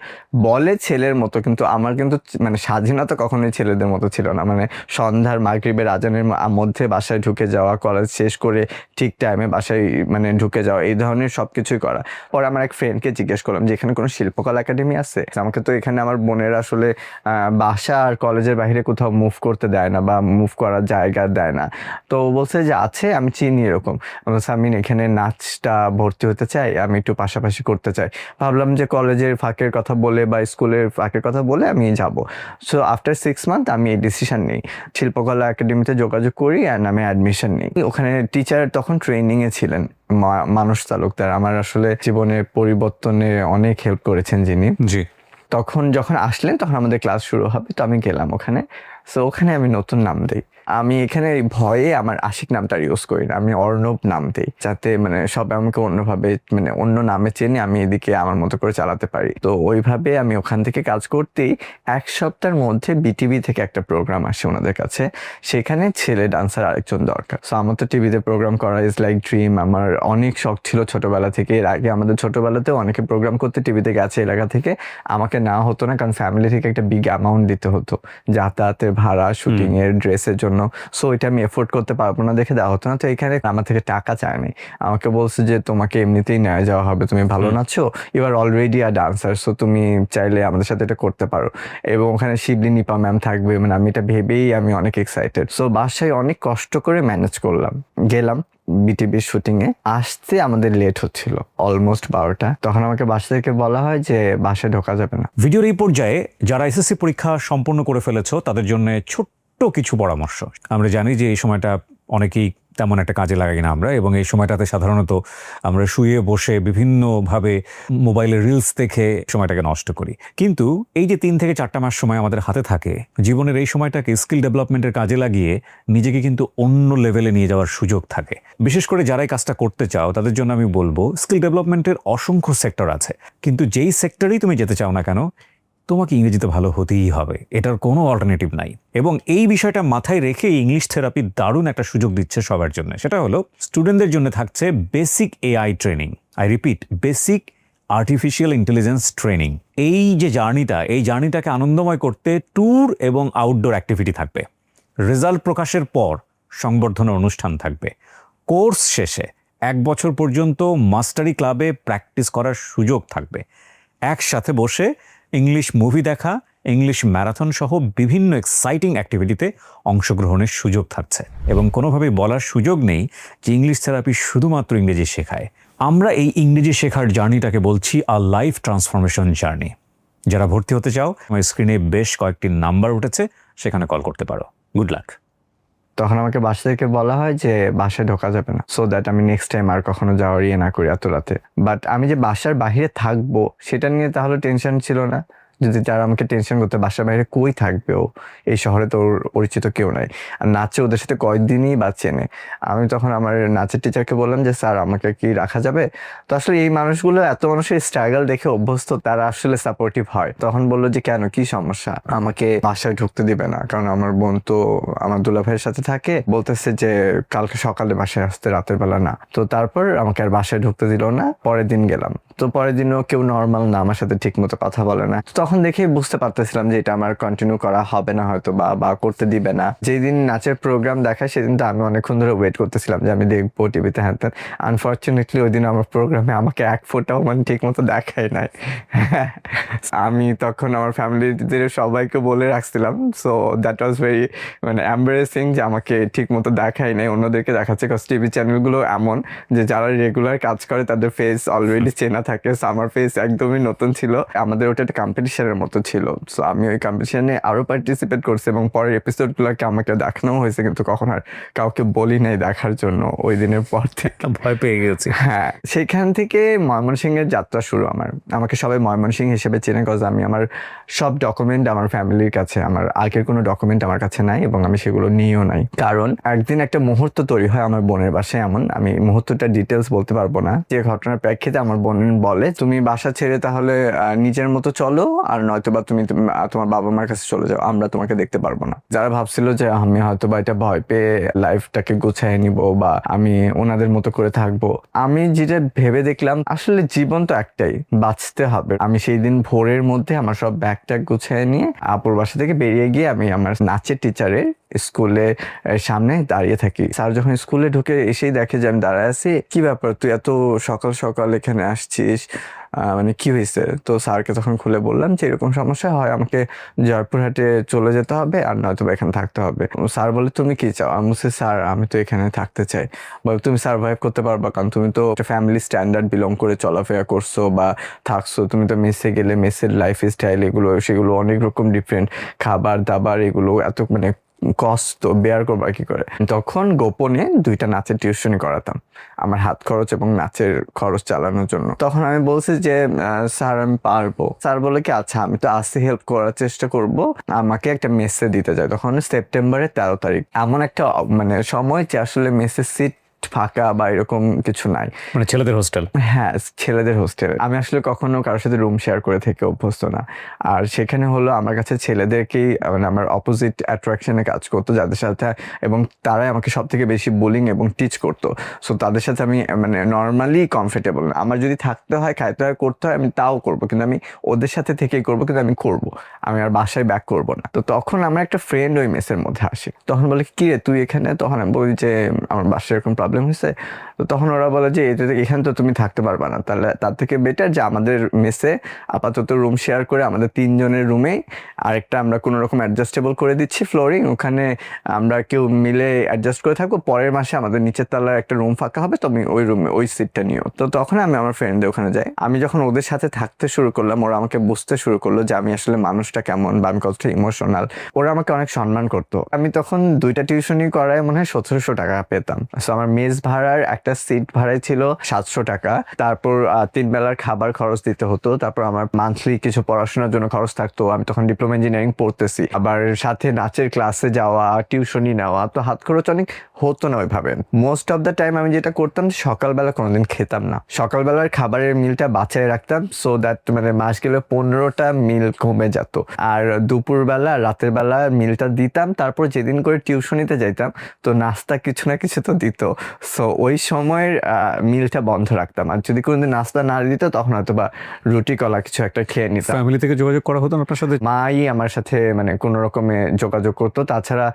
বলে ছেলের মতো, কিন্তু আমার কিন্তু মানে স্বাধীনতা কখনোই ছেলেদের মতো ছিল না। মানে সন্ধ্যার মাগরিবের আজানের মধ্যে বাসায় ঢুকে যাওয়া, কলেজ শেষ করে ঠিক টাইমে বাসায় মানে ঢুকে যাওয়া, এই ধরনের সবকিছুই করা। পরে আমার এক ফ্রেন্ডকে জিজ্ঞেস করলাম যে এখানে কোনো শিল্পকলা একাডেমি আছে? আমাকে তো এখানে আমার বোনের আসলে বাসা আর কলেজের বাইরে কোথাও মুভ করতে দেয় না, বা মুভ করার জায়গা দেয় না। তো বলছে যে আছে, আমি চিনি এরকম। বলছে আমি এখানে নাচটা ভর্তি হতে চাই, আমি একটু পাশাপাশি করতে চাই। ভাবলাম যে কলেজের ফাঁকের কথা বলে বা স্কুলের ফাঁকের কথা বলে আমি যাব। সো আফটার 6 মান্থ আমি এই ডিসিশন নিই, শিল্পকলা একাডেমিতে যোগাযোগ করি অ্যান্ড আমি অ্যাডমিশন নিই। ওখানে টিচার তখন ট্রেনিংয়ে ছিলেন মানুষ তালুকদার, আমার আসলে জীবনের পরিবর্তনে অনেক হেল্প করেছেন যিনি। জি। তখন যখন আসলেন তখন আমাদের ক্লাস শুরু হবে, তো আমি গেলাম ওখানে। সো ওখানে আমি নতুন নাম দিই। আমি এখানে ভয়ে আমার আশিক নামটা ইউজ করি না, আমি অর্ণব নাম দিই, যাতে মানে সবাই আমাকে অন্যভাবে মানে অন্য নামে চেনে, আমি এদিকে আমার মতো করে চালাতে পারি। তো ওইভাবে আমি ওখান থেকে কাজ করতেই 1 সপ্তাহের মধ্যে বিটিভি থেকে একটা প্রোগ্রাম আসে ওনাদের কাছে, সেখানে ছেলে ডান্সার আরেকজন দরকার। সো আমার তো টিভিতে প্রোগ্রাম করা ইজ লাইক ড্রিম, আমার অনেক শখ ছিল ছোটবেলা থেকে। এর আগে আমাদের ছোটবেলাতেও অনেকে প্রোগ্রাম করতে টিভিতে গেছে এলাকা থেকে, আমাকে নেওয়া হতো না, কারণ ফ্যামিলি থেকে একটা বিগ অ্যামাউন্ট দিতে হতো যাতায়াতের ভাড়া, শুটিং এর, ড্রেসের জন্য। সো এটা আমি এফোর্ড করতে পারবো না দেখে দেওয়া হতো না। তো এখানে আমার থেকে টাকা চায়নি, আমাকে বলছে যে তোমাকে এমনিতেই নেওয়া যাওয়া হবে, তুমি ভালো নাচো, you are already a dancer, so তুমি চাইলে আমাদের সাথে এটা করতে পারো। এবং ওখানে শিবলি নিপা ম্যাম থাকবে, মানে আমি এটা ভেবেই আমি অনেক এক্সাইটেড। সো বাসায় অনেক কষ্ট করে ম্যানেজ করলাম, গেলাম। বিটিভির শুটিং এ আসতে আমাদের লেট হচ্ছিল অলমোস্ট 12টা। তখন আমাকে বাসা থেকে বলা হয় যে বাসায় ঢোকা যাবে না। ভিডিওর এই পর্যায়ে যারা এসএসসি পরীক্ষা সম্পন্ন করে ফেলেছো তাদের জন্য ছোট্ট কিছু পরামর্শ। আমরা জানি যে এই সময়টা অনেকেই তেমন একটা কাজে লাগাই না আমরা, এবং এই সময়টাতে সাধারণত আমরা শুয়ে বসে বিভিন্নভাবে মোবাইলে রিলস দেখে সময়টাকে নষ্ট করি। কিন্তু এই যে 3 থেকে 4টা মাস সময় আমাদের হাতে থাকে, জীবনের এই সময়টাকে স্কিল ডেভেলপমেন্টের কাজে লাগিয়ে নিজেকে কিন্তু অন্য লেভেলে নিয়ে যাওয়ার সুযোগ থাকে। বিশেষ করে যারা এই কাজটা করতে চাও তাদের জন্য আমি বলবো, স্কিল ডেভেলপমেন্টের অসংখ্য সেক্টর আছে, কিন্তু যেই সেক্টরেই তুমি যেতে চাও না কেন, তোমাকে ইংরেজিতে ভালো হতেই হবে, এটার কোনো অল্টারনেটিভ নাই। এবং এই বিষয়টা মাথায় রেখে ইংলিশ থেরাপি দারুণ একটা সুযোগ দিচ্ছে সবার জন্য। সেটা হলো স্টুডেন্টদের জন্য থাকছে basic AI training. I repeat, basic artificial intelligence training. এই যে জার্নিটাকে আনন্দময় করতে ট্যুর এবং আউটডোর অ্যাক্টিভিটি থাকবে। রেজাল্ট প্রকাশের পর সংবর্ধনা অনুষ্ঠান থাকবে। কোর্স শেষে 1 বছর পর্যন্ত মাস্টারি ক্লাবে প্র্যাকটিস করার সুযোগ থাকবে। একসাথে বসে ইংলিশ মুভি দেখা, ইংলিশ ম্যারাথন সহ বিভিন্ন এক্সাইটিং অ্যাক্টিভিটিতে অংশগ্রহণের সুযোগ থাকছে। এবং কোনোভাবেই বলার সুযোগ নেই যে ইংলিশ থেরাপি শুধুমাত্র ইংরেজি শেখায়। আমরা এই ইংরেজি শেখার জার্নিটাকে বলছি আ লাইফ ট্রান্সফরমেশন জার্নি। যারা ভর্তি হতে চাও, আমার স্ক্রিনে বেশ কয়েকটি নাম্বার উঠেছে, সেখানে কল করতে পারো। Good luck. তখন আমাকে বাসা থেকে বলা হয় যে বাসায় ঢোকা যাবে না, সো দ্যাট আমি নেক্সট টাইম আর কখনো যাওয়ার না করি এত রাতে। বাট আমি যে বাসার বাইরে থাকবো সেটা নিয়ে তাহলে টেনশন ছিল না। যদি তারা আমাকে টেনশন করতে, বাসার বাইরে কই থাকবে ও, এই শহরে তো ওর পরিচিত কেউ নাই, আর নাচে ওদের সাথে কয়েকদিনই বা চেনে। আমি তখন আমার নাচের টিচারকে বললাম যে স্যার আমাকে কি রাখা যাবে। তো আসলে এই মানুষগুলো এত মানুষের স্ট্রাগল দেখে অভ্যস্ত, তারা আসলে সাপোর্টিভ হয়। তখন বললো যে কেন, কি সমস্যা, আমাকে বাসায় ঢুকতে দিবে না, কারণ আমার বোন তো আমার দুলাভাইয়ের সাথে থাকে, বলতেছে যে কালকে সকালে বাসায় আসতে, রাতের বেলা না। তো তারপর আমাকে আর বাসায় ঢুকতে দিল না। পরের দিন গেলাম, তো পরের দিনও কেউ নর্মাল না, আমার সাথে ঠিক মতো কথা বলে না। তখন দেখেই বুঝতে পারতেছিলাম যে এটা আমার কন্টিনিউ করা হবে না হয়তো, বা করতে দিবে না। যেদিন নাচের প্রোগ্রাম দেখায় সেদিন তো আমি অনেকক্ষণ ধরে ওয়েট করতেছিলাম যে আমি দেখবো টিভিতে, হ্যাঁ। আনফর্চুনেটলি ওই দিন আমার প্রোগ্রামে আমাকে এক ফোঁটাও ঠিক মতো দেখাই নাই। আমি তখন আমার ফ্যামিলিদের সবাইকে বলে রাখছিলাম, so that was very embarrassing যে আমাকে ঠিক মতো দেখাই নাই, অন্যদেরকে দেখাচ্ছে। কজ টিভি চ্যানেলগুলো এমন যে যারা রেগুলার কাজ করে তাদের ফেস অলরেডি চেনা থাকে, আমার ফেস একদমই নতুন ছিল। আমাদের ওটা একটা কম্পিটিশনের মতো ছিল, সো আমি ওই কম্পিটিশনে আরো পার্টিসিপেট করছি এবং পরের এপিসোডগুলোকে আমাকে দেখানো হয়েছে, কিন্তু কখন আর কাউকে বলি নাই দেখার জন্য ওই দিনের পর থেকে। ভয় পেয়ে গেছি। হ্যাঁ, সেখান থেকে ময়মনসিংহের যাত্রা শুরু আমার। আমাকে সবাই ময়মনসিংহ হিসেবে চেনে, কজ আমি আমার সব ডকুমেন্ট আমার ফ্যামিলির কাছে, আমার আগের কোনো ডকুমেন্ট আমার কাছে নাই এবং আমি সেগুলো নিয়েও নাই। কারণ একদিন একটা মুহূর্ত তৈরি হয় আমার বোনের বাসায়, এমন আমি মুহূর্তটা ডিটেলস বলতে পারবো না, যে ঘটনার প্রেক্ষিতে আমার বোন বলে তুমি বাসা ছেড়ে তাহলে নিজের মতো চলো, আর নয়তোবা তুমি তোমার বাবা মার কাছে চলে যাও, আমরা তোমাকে দেখতে পারবো না। যারা ভাবছিল যে আমি হয়তো বা এটা ভয় পেয়ে লাইফটাকে গুছাই নিব বা আমি ওনাদের মতো করে থাকবো, আমি যেটা ভেবে দেখলাম আসলে জীবন তো একটাই, বাঁচতে হবে। আমি সেই দিন ভোরের মধ্যে আমার সব ব্যাগ ট্যাগ গুছাই নিয়ে আপুর বাসা থেকে বেরিয়ে গিয়ে আমি আমার নাচের টিচারের স্কুলে সামনে দাঁড়িয়ে থাকি। স্যার যখন স্কুলে ঢুকে এসেই দেখে যে আমি দাঁড়ায় আছি, কি ব্যাপার তুই এত সকাল সকাল এখানে আসছিস, কি হয়েছে? তো স্যারকে তখন খুলে বললাম যে এরকম সমস্যা হয়, আমাকে জয়পুরহাটে চলে যেতে হবে আর নয়তো এখানে থাকতে হবে। স্যার বলে তুমি কি চাও? আমি বলছি স্যার আমি তো এখানে থাকতে চাই। বলে তুমি সার্ভাইভ করতে পারবা, কারণ তুমি তো একটা ফ্যামিলি স্ট্যান্ডার্ড বিলং করে চলাফেরা করছো বা থাকছো, তুমি তো মেসে গেলে মেসের লাইফ স্টাইল এগুলো সেগুলো অনেক রকম ডিফারেন্ট, খাবার দাবার এগুলো এত কষ্ট বেয়ার করবার কি করে। তখন গোপনে 2টা নাচের টিউশনি করাতাম আমার হাত খরচ এবং নাচের খরচ চালানোর জন্য। তখন আমি বলছি যে স্যার আমি পারবো। স্যার বলে কি আচ্ছা আমি তো আসতে হেল্প করার চেষ্টা করব, আমাকে একটা মেসে দিতে যায়। তখন সেপ্টেম্বরের 13 তারিখ, এমন একটা সময় যে আসলে মেসের সিট ফাঁকা বা এরকম কিছু নাই, ছেলেদের হোস্টেল। হ্যাঁ, ছেলেদের হোস্টেল। আমি আসলে কখনো কারোর সাথে রুম শেয়ার করে থেকে অভ্যস্ত না, আর সেখানে হলো আমার কাছে ছেলেদেরকেই আমার অপোজিট অ্যাট্রাকশনে কাজ করতো যাদের সাথে, এবং তারাই আমাকে সব থেকে বেশি বোলিং এবং টিচ করতো। সো তাদের সাথে আমি নর্মালি কমফোর্টেবল না। আমার যদি থাকতে হয়, খাইতে হয়, করতে হয়, আমি তাও করবো, কিন্তু আমি ওদের সাথে থেকেই করবো, কিন্তু আমি করবো, আমি আর বাসায় ব্যাক করবো না। তো তখন আমার একটা ফ্রেন্ড ওই মেসের মধ্যে আসে, তখন বলে কি রে তুই এখানে? তখন আমি বলি যে আমার বাসায় এরকম প্রবলেম হয়েছে, তো তখন ওরা বলে যে এখানে তো তুমি থাকতে পারবা না, তাহলে তার থেকে বেটার যে আমাদের মেসে আপাতত রুম শেয়ার করে আমাদের 3 জনের রুমেই আরেকটা আমরা কোনো রকম অ্যাডজাস্টেবল করে দিচ্ছি ফ্লোরিং, ওখানে আমরা কেউ মিলে অ্যাডজাস্ট করে থাকবো, পরের মাসে আমাদের নিচের তলায় একটা রুম ফাঁকা হবে, তুমি ওই রুমে ওই সিটটা নিও। তো তখন আমি আমার ফ্রেন্ডদের ওখানে যাই। আমি যখন ওদের সাথে থাকতে শুরু করলাম, ওরা আমাকে বুঝতে শুরু করলো যে আমি আসলে মানুষটা কেমন বা আমি কতটা ইমোশনাল। ওরা আমাকে অনেক সম্মান করতো। আমি তখন 2টা টিউশনি করায় মনে হয় 1700 টাকা পেতাম। সো আমার মেস ভাড়ার একটা সিট ভাড়াই ছিল 700 টাকা, তারপর 3 বেলার খাবার খরচ দিতে হতো, তারপর আমার মান্থলি কিছু পড়াশোনার জন্য খরচ থাকতো। আমি তখন ডিপ্লোমা ইঞ্জিনিয়ারিং পড়তেছি, আবার সাথে নাচের ক্লাসে যাওয়া, টিউশনি নেওয়া, তো হাত খরচ অনেক হতো না ওইভাবে। মোস্ট অফ দ্য টাইম আমি যেটা করতাম, সকালবেলা কোনোদিন খেতাম না, সকালবেলার খাবারের মিলটা বাঁচায় রাখতাম, সো দ্যাট মানে মাস গেলে 15টা মিল কমে যেত। আর দুপুরবেলা রাতের বেলা মিলটা দিতাম, তারপর যেদিন করে টিউশনিতে যাইতাম তো নাস্তা কিছু না কিছু তো দিত, সো ওই সময়ের মিলটা বন্ধ রাখতাম। আর যদি কোনোদিন নাস্তা না দিত তখন হয়তো বা রুটি কলা কিছু একটা খেয়ে নিতাম। ফ্যামিলি থেকে যোগাযোগ করা হতো না আপনার সাথে? মাই আমার সাথে মানে কোনো রকমে যোগাযোগ করতো, তাছাড়া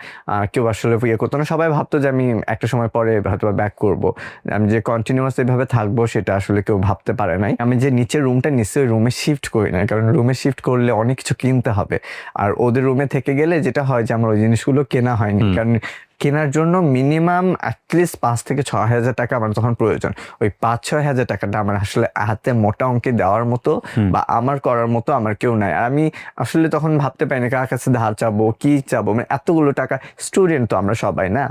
কেউ আসলে ইয়ে করতো না। সবাই ভাবতো যে আমি একটা সময় পরে হয়তো ব্যাক করবো, আমি যে কন্টিনিউয়াস এভাবে থাকবো সেটা আসলে কেউ ভাবতে পারে নাই। আমি যে নিচের রুমটা নিচ্ছি ওই রুমে শিফট করি না, কারণ রুমে শিফট করলে অনেক কিছু কিনতে হবে, আর ওদের রুমে থেকে গেলে যেটা হয় যে আমার ওই জিনিসগুলো কেনা হয়নি, কারণ কেনার জন্য মিনিমাম অ্যাটলিস্ট 5 থেকে 6 হাজার টাকা আমার তখন প্রয়োজন। ওই 5-6 হাজার টাকাটা আমার আসলে হাতে মোটা অঙ্কে দেওয়ার মতো বা আমার করার মতো আমার কেউ নাই। আর আমি আসলে তখন ভাবতে পারি না কার কাছে ধার চাবো, কি চাবো, মানে এতগুলো টাকা, স্টুডেন্ট তো আমরা সবাই না।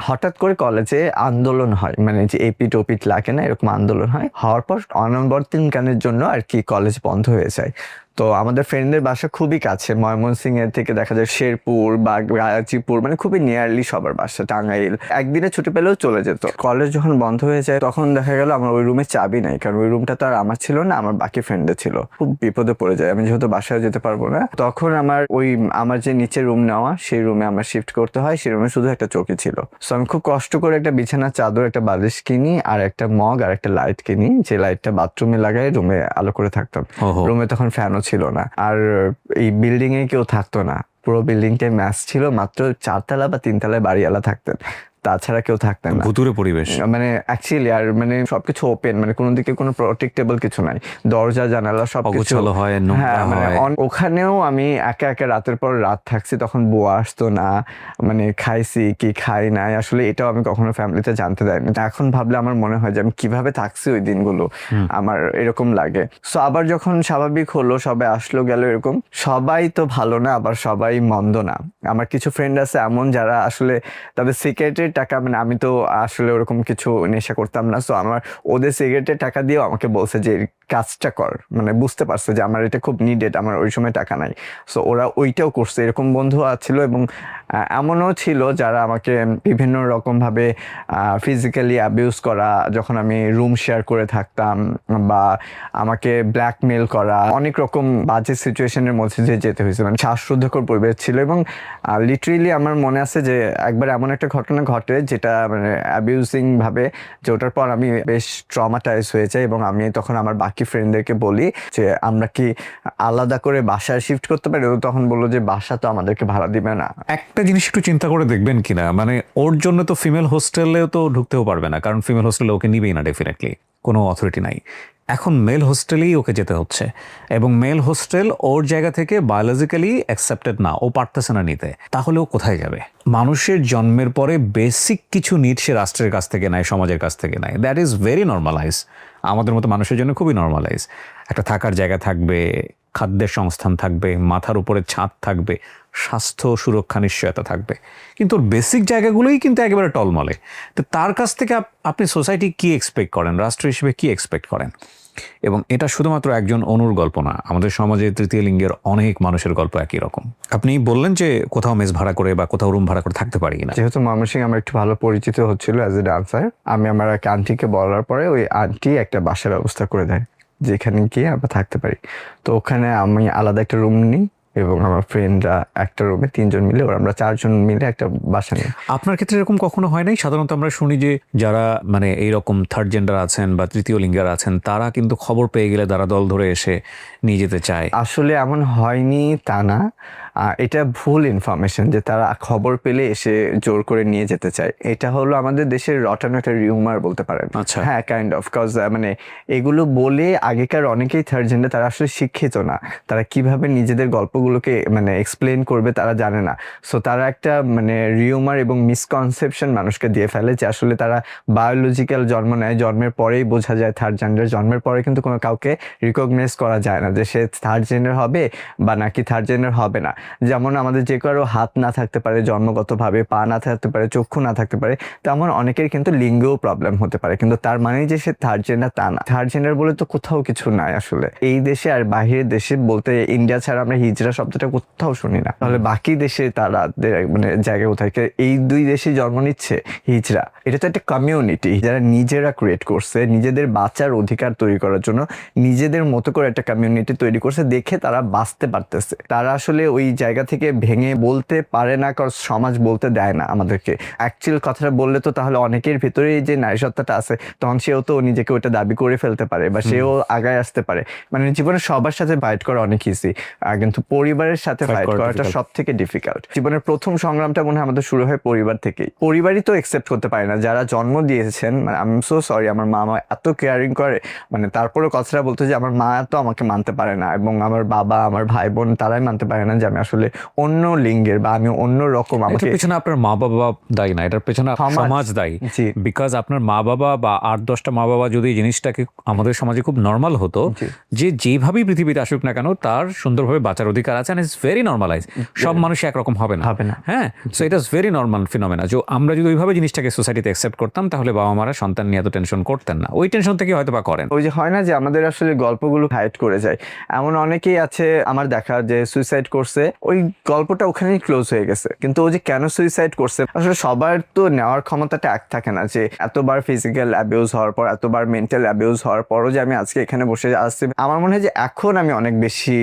হঠাৎ করে কলেজে আন্দোলন হয়, মানে যে এপিট ওপিট লাগে না, এরকম আন্দোলন হয়, হওয়ার পর অনবর্তীকালের জন্য আর কি কলেজ বন্ধ হয়ে যায়। তো আমাদের ফ্রেন্ডদের বাসা খুবই কাছে, ময়মনসিং এর থেকে দেখা যায় শেরপুর বা গাজীপুর, মানে খুবই নিয়ারলি সবার বাসা, টাঙ্গাইল। একদিনে ছুটি পেলেও চলে যেত। কলেজ যখন বন্ধ হয়ে যায় তখন দেখা গেল আমার ওই রুমে চাবি নাই, কারণ ওই রুমটা তো আর আমার ছিল না, আমার বাকি ফ্রেন্ডদের ছিল। খুব বিপদে পড়ে যায়, আমি যেহেতু বাসায় যেতে পারবো না, তখন আমার যে নিচে রুম নেওয়া সেই রুমে আমার শিফট করতে হয়। সেই রুমে শুধু একটা চৌকি ছিল, সো আমি খুব কষ্ট করে একটা বিছানা চাদর, একটা বালিশ কিনি, আর একটা মগ আর একটা লাইট কিনি, যে লাইটটা বাথরুমে লাগাই রুমে আলো করে থাকতাম। রুমে তখন ফ্যানও ছিল না, আর এই বিল্ডিং এ কেউ থাকতো না, পুরো বিল্ডিংটাই ম্যাচ ছিল, মাত্র 4 তলা বা 3 তলায় বাড়িওয়ালা থাকতেন, তাছাড়া কেউ থাকতেন না। ভুতুরে পরিবেশ মানে অ্যাকচুয়ালি, আর মানে সবকিছু ওপেন, মানে কোনো দিকে কোনো প্রোটেক্টেবল কিছু নাই, দরজা জানালা সবকিছু হয়। হ্যাঁ, মানে ওখানেও আমি একা একা রাতের পর রাত থাকছি, তখন বুয়া আসতো না, মানে খাইছি কি খাই নাই আসলে এটাও আমি কখনো ফ্যামিলিতে জানতে দেয়নি। এখন ভাবলে আমার মনে হয় যে আমি কিভাবে থাকছি ওই দিনগুলো, আমার এরকম লাগে। সো আবার যখন স্বাভাবিক হলো, সবাই আসলো গেল, এরকম সবাই তো ভালো না, আবার সবাই মন্দ না। আমার কিছু ফ্রেন্ড আছে এমন যারা আসলে তাদের সিগারেটের টাকা, মানে আমি তো আসলে ওরকম কিছু নেশা করতাম না, সো আমার ওদের সিগারেটের টাকা দিয়েও আমাকে বলছে যে কাজটা কর, মানে বুঝতে পারছে যে আমার এটা খুব নিডেড, আমার ওই সময় টাকা নাই, সো ওরা ওইটাও করছে। এরকম বন্ধু ছিল, এবং এমনও ছিল যারা আমাকে বিভিন্ন রকম ভাবে ফিজিক্যালি অ্যাবিউজ করা, যখন আমি রুম শেয়ার করে থাকতাম, বা আমাকে ব্ল্যাকমেল করা, অনেক রকম বাজে সিচুয়েশনের মধ্যে দিয়ে যেতে হয়েছে, মানে শ্বাসরুদ্ধকর পরিবেশ ছিল। এবং লিটারেলি আমার মনে আছে যে একবার এমন একটা ঘটনা ঘটে যেটা মানে অ্যাবিউজিং ভাবে, যে ওটার পর আমি বেশ ট্রমাটাইজ হয়ে যাই, এবং আমি তখন আমার বাকি ফ্রেন্ডদেরকে বলি যে আমরা কি আলাদা করে বাসায় শিফট করতে পারি। ও তখন বললো যে বাসা তো আমাদেরকে ভাড়া দিবে না। একটা জিনিস একটু চিন্তা করে দেখবেন কিনা, মানে ওর জন্য তো ফিমেল হোস্টেলেও তো ঢুকতেও পারবে না, কারণ ফিমেল হোস্টেলে ওকে নিবেই না, ডেফিনেটলি কোনো অথরিটি নাই। এখন মেল হোস্টেলেই ওকে যেতে হচ্ছে, এবং মেল হোস্টেল ওর জায়গা থেকে বায়োলজিক্যালি অ্যাকসেপ্টেড না, ও পারতেছে না নিতে, তাহলে ও কোথায় যাবে? মানুষের জন্মের পরে বেসিক কিছু নিড সে রাষ্ট্রের কাছ থেকে নেয়, সমাজের কাছ থেকে নেয়, দ্যাট ইজ ভেরি নর্মালাইজ। আমাদের মতো মানুষের জন্য খুবই নর্মালাইজ। একটা থাকার জায়গা থাকবে, খাদ্যের সংস্থান থাকবে, মাথার উপরে ছাদ থাকবে, স্বাস্থ্য সুরক্ষা নিশ্চয়তা থাকবে, কিন্তু ওর বেসিক জায়গাগুলোই কিন্তু একেবারে টলমলে। তো তার কাছ থেকে আপনি সোসাইটি কি এক্সপেক্ট করেন, রাষ্ট্র হিসেবে কি এক্সপেক্ট করেন? এবং এটা শুধুমাত্র একজন অনুর গল্প না, আমাদের সমাজে তৃতীয় লিঙ্গের অনেক মানুষের গল্প একই রকম। আপনি বললেন যে কোথাও মেস ভাড়া করে বা কোথাও রুম ভাড়া করে থাকতে পারি না, যেহেতু ময়মনসিং আমার একটু ভালো পরিচিত হচ্ছিল অ্যাজ এ ডান্সার, আমি আমার এক আন্টিকে বলার পরে ওই আন্টি একটা বাসার ব্যবস্থা করে দেয় যেখানে গিয়ে আমরা থাকতে পারি। তো ওখানে আমি আলাদা একটা রুম নিই, এবং আমার ফ্রেন্ডরা একটা রুমে 3 জন মিলে, আমরা 4 জন মিলে একটা বাসা নিই। আপনার ক্ষেত্রে এরকম কখনো হয় নাই? সাধারণত আমরা শুনি যে যারা মানে এইরকম থার্ড জেন্ডার আছেন বা তৃতীয় লিঙ্গের আছেন, তারা কিন্তু খবর পেয়ে গেলে তারা দল ধরে এসে নিয়ে যেতে চায়। আসলে এমন হয়নি তা না, এটা ভুল ইনফরমেশন যে তারা খবর পেলে এসে জোর করে নিয়ে যেতে চায়। এটা হলো আমাদের দেশের রটানো একটা রিউমার বলতে পারেন। আচ্ছা। হ্যাঁ, কাইন্ড অফ, কজ মানে এগুলো বলে আগেকার অনেকেই থার্ড জেন্ডার, তারা আসলে শিক্ষিত না, তারা কিভাবে নিজেদের গল্পগুলোকে মানে এক্সপ্লেন করবে তারা জানে না। সো তারা একটা মানে রিউমার এবং মিসকনসেপশন মানুষকে দিয়ে ফেলে যে আসলে তারা বায়োলজিক্যাল জন্ম নেয়, জন্মের পরেই বোঝা যায় থার্ড জেন্ডার। জন্মের পরে কিন্তু কোনো কাউকে রিকগনাইজ করা যায় না যে সে থার্ড জেন্ডার হবে বা নাকি থার্ড জেন্ডার হবে না। যেমন আমাদের যে কারো হাত না থাকতে পারে জন্মগতভাবে, পা না থাকতে পারে, চক্ষু না থাকতে পারে, তেমন অনেকের কিন্তু লিঙ্গেও প্রবলেম হতে পারে, কিন্তু তার মানে যে সে থার্ড জেন্ডার তা না। থার্ড জেন্ডার বলে তো কোথাও কিছু নাই আসলে এই দেশে, আর বাহিরের দেশে বলতে ইন্ডিয়া ছাড়া আমরা হিজড়া শব্দটা কোথাও শুনি না। তাহলে বাকি দেশে তারা মানে জায়গায় কোথায়, এই দুই দেশে জন্ম নিচ্ছে হিজড়া, এটা তো একটা কমিউনিটি যারা নিজেরা ক্রিয়েট করছে নিজেদের বাঁচার অধিকার তৈরি করার জন্য, নিজেদের মতো করে একটা কমিউনিটি তৈরি করছে, দেখে তারা বাঁচতে পারতেছে। তারা আসলে ওই জায়গা থেকে ভেঙে বলতে পারে না, কারণ সমাজ বলতে দেয় না আমাদেরকে। অ্যাকচুয়াল কথাটা বললে তো তাহলে অনেকের ভিতরেই যে নারী সত্তাটা আছে তখন সেও তো নিজেকে ওটা দাবি করে ফেলতে পারে বা সেও আগায় আসতে পারে। মানে জীবনে সবার সাথে ফাইট করা অনেক ইজি, কিন্তু পরিবারের সাথে ফাইট করাটা সব থেকে ডিফিকাল্ট। জীবনের প্রথম সংগ্রামটা মনে হয় আমাদের শুরু হয় পরিবার থেকেই। পরিবারই তো একসেপ্ট করতে পারে না, যারা জন্ম দিয়েছেন। মানে আই এম সো সরি, আমার মা আমার এত কেয়ারিং করে, মানে তারপরে কথাটা বলতে যে আমার মা তো আমাকে মানতে পারে না, এবং আমার বাবা, আমার ভাই বোন তারাই মানতে পারে না যে আমি আসলে অন্য লিঙ্গের বা আমি অন্য রকম। এটার পেছনে আপনার মা বাবা দায়ী না, এটার পেছনে সমাজ দায়ী। বিকজ আপনার মা বাবা বা 8-10টা মা বাবা যদি এই জিনিসটাকে আমাদের সমাজে খুব নর্মাল হতো যে যেভাবেই পৃথিবীতে আসুক না কেন তার সুন্দরভাবে বাঁচার অধিকার আছে, এন্ড ইটস ভেরি নর্মালাইজ। সব মানুষ একরকম হবে না। হ্যাঁ, so it is very normal ফিনোমেনা। যে আমরা যদি ওইভাবে জিনিসটাকে সোসাইটিতে অ্যাকসেপ্ট করতাম তাহলে বাবা মারা সন্তান নিয়ে এত টেনশন করতেন না। ওই টেনশন থেকে হয়তো বা করেন। ওই যে হয় না যে আমাদের আসলে গল্পগুলো হাইড করে যায়, এমন অনেকেই আছে আমার দেখা যে সুইসাইড করছে, ওই গল্পটা ওখানেই ক্লোজ হয়ে গেছে। কিন্তু ও যে কেন সুইসাইড করছে, আসলে সবার তো নেওয়ার ক্ষমতাটা এক থাকে না, যে এতবার ফিজিক্যাল অ্যাবিউজ হওয়ার পর, এতবার মেন্টাল অ্যাবিউজ হওয়ার পরও যে আমি আজকে এখানে বসে আসছি। আমার মনে হয় যে এখন আমি অনেক বেশি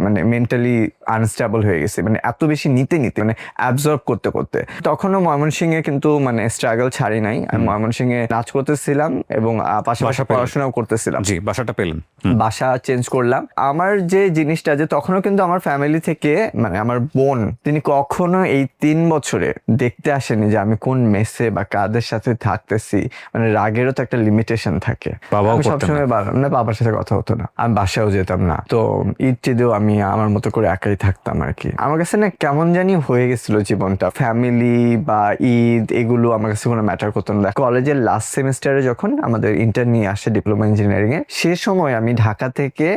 মানে মেন্টালি আনস্টেবল হয়ে গেছি, মানে এত বেশি নিতে মানে অ্যাবজর্ব করতে করতে। তখনও ময়মনসিংহে কিন্তু মানে স্ট্রাগল ছাড়ি নাই। আমি ময়মনসিংহে নাচ করতেছিলাম এবং পাশাপাশি পড়াশোনাও করতেছিলাম। জি, বাসাটা পেলেন? বাসা চেঞ্জ করলাম। আমার যে জিনিসটা, যে তখনও কিন্তু আমার ফ্যামিলি থেকে মানে আমার বোন, তিনি কখনো এই 3 বছরে দেখতে আসেনি যে আমি কোন মেসে বা কাদের সাথে থাকতেছি। মানে রাগেরও তো একটা লিমিটেশন থাকে। আমি সবসময় না, বাবার সাথে কথা হতো না, আমি বাসায়ও যেতাম না। তো ঈদ টিদেও আমি আমার মতো করে একাই থাকতাম আর কি। আমার কাছে না কেমন জানি হয়ে গেছিল জীবনটা। ফ্যামিলি বা ঈদ এগুলো আমার কাছে কোনো ম্যাটার করতো না। কলেজের লাস্ট সেমিস্টারে যখন আমাদের ইন্টার নিয়ে আসে ডিপ্লোমা ইঞ্জিনিয়ারিং এ, সে সময় আমি ঢাকা থেকে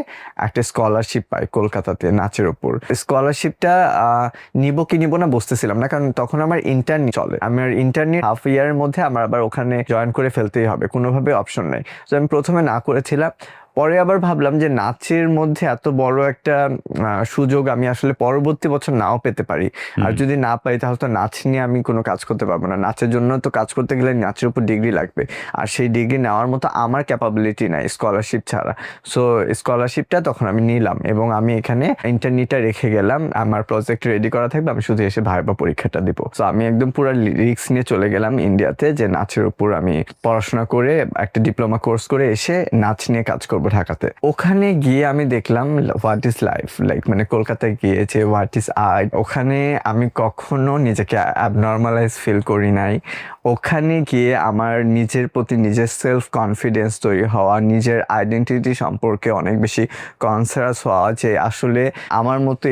একটা স্কলারশিপ পাই কলকাতাতে নাচের উপর। স্কলারশিপটা নিব কি নিব না বুঝতেছিলাম না, কারণ তখন আমার ইন্টার্নি চলে। আমার ইন্টার্নি হাফ ইয়ারের মধ্যে আমার আবার ওখানে জয়েন করে ফেলতেই হবে, কোনোভাবে অপশন নেই। তো আমি প্রথমে না করেছিলাম, পরে আবার ভাবলাম যে নাচের মধ্যে এত বড় একটা সুযোগ আমি আসলে পরবর্তী বছর নাও পেতে পারি, আর যদি না পাই তাহলে তো নাচ নিয়ে আমি কোনো কাজ করতে পারবো না। নাচের জন্য তো কাজ করতে গেলে নাচের উপর ডিগ্রি লাগবে, আর সেই ডিগ্রি নেওয়ার মতো আমার ক্যাপাবিলিটি নাই স্কলারশিপ ছাড়া। সো স্কলারশিপটা তখন আমি নিলাম এবং আমি এখানে ইন্টার্নিটা রেখে গেলাম। আমার প্রজেক্ট রেডি করা থাকবে, আমি শুধু এসে ভাইবা পরীক্ষাটা দিব। সো আমি একদম পুরো রিস্ক নিয়ে চলে গেলাম ইন্ডিয়াতে, যে নাচের উপর আমি পড়াশোনা করে একটা ডিপ্লোমা কোর্স করে এসে নাচ নিয়ে কাজ করবো ঢাকাতে। ওখানে গিয়ে আমি দেখলাম হোয়াট ইজ লাইফ লাইক, মানে কলকাতায় গিয়েছে হোয়াট ইজ আর্ট। ওখানে আমি কখনো নিজেকে অ্যাবনর্মালাইজ ফিল করি নাই। ওখানে গিয়ে আমার নিজের প্রতি নিজের সেলফ কনফিডেন্স তৈরি হওয়া, নিজের আইডেন্টিটি সম্পর্কে অনেক বেশি কনসাস হওয়া, যে আসলে আমার মতো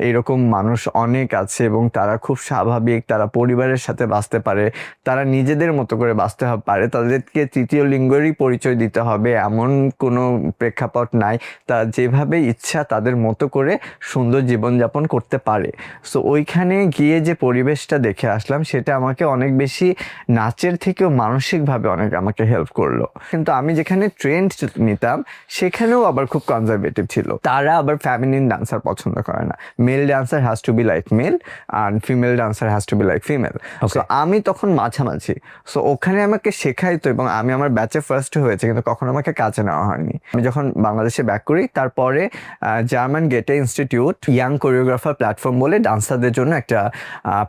এরকম মানুষ অনেক আছে এবং তারা খুব স্বাভাবিক, তারা পরিবারের সাথে বাঁচতে পারে, তারা নিজেদের মতো করে বাঁচতে পারে, তাদেরকে তৃতীয় লিঙ্গেরই পরিচয় দিতে হবে এমন কোনো প্রেক্ষাপট নাই। তারা যেভাবে ইচ্ছা তাদের মতো করে সুন্দর জীবনযাপন করতে পারে। সো ওইখানে গিয়ে যে পরিবেশটা দেখে আসলাম সেটা আমাকে অনেক বেশি নাচের থেকেও মানসিকভাবে অনেক আমাকে হেল্প করলো। কিন্তু আমি যেখানে ট্রেন্ড নিতাম সেখানেও আবার খুব কনজারভেটিভ ছিল। তারা আবার ফ্যামিলিন ডান্সার পছন্দ করে না, male dancer has to be like male আর female dancer has to be like female. So আমি তখন মাঝামাঝি। সো ওখানে আমাকে শেখাইতো এবং আমি আমার ব্যাচে ফার্স্ট হয়েছে, কিন্তু কখনো আমাকে কাজে নেওয়া হয়নি। আমি যখন বাংলাদেশে ব্যাক করি তারপরে জার্মান গেটে ইনস্টিটিউট ইয়াং কোরিওগ্রাফার প্ল্যাটফর্ম বলে ডান্সারদের জন্য একটা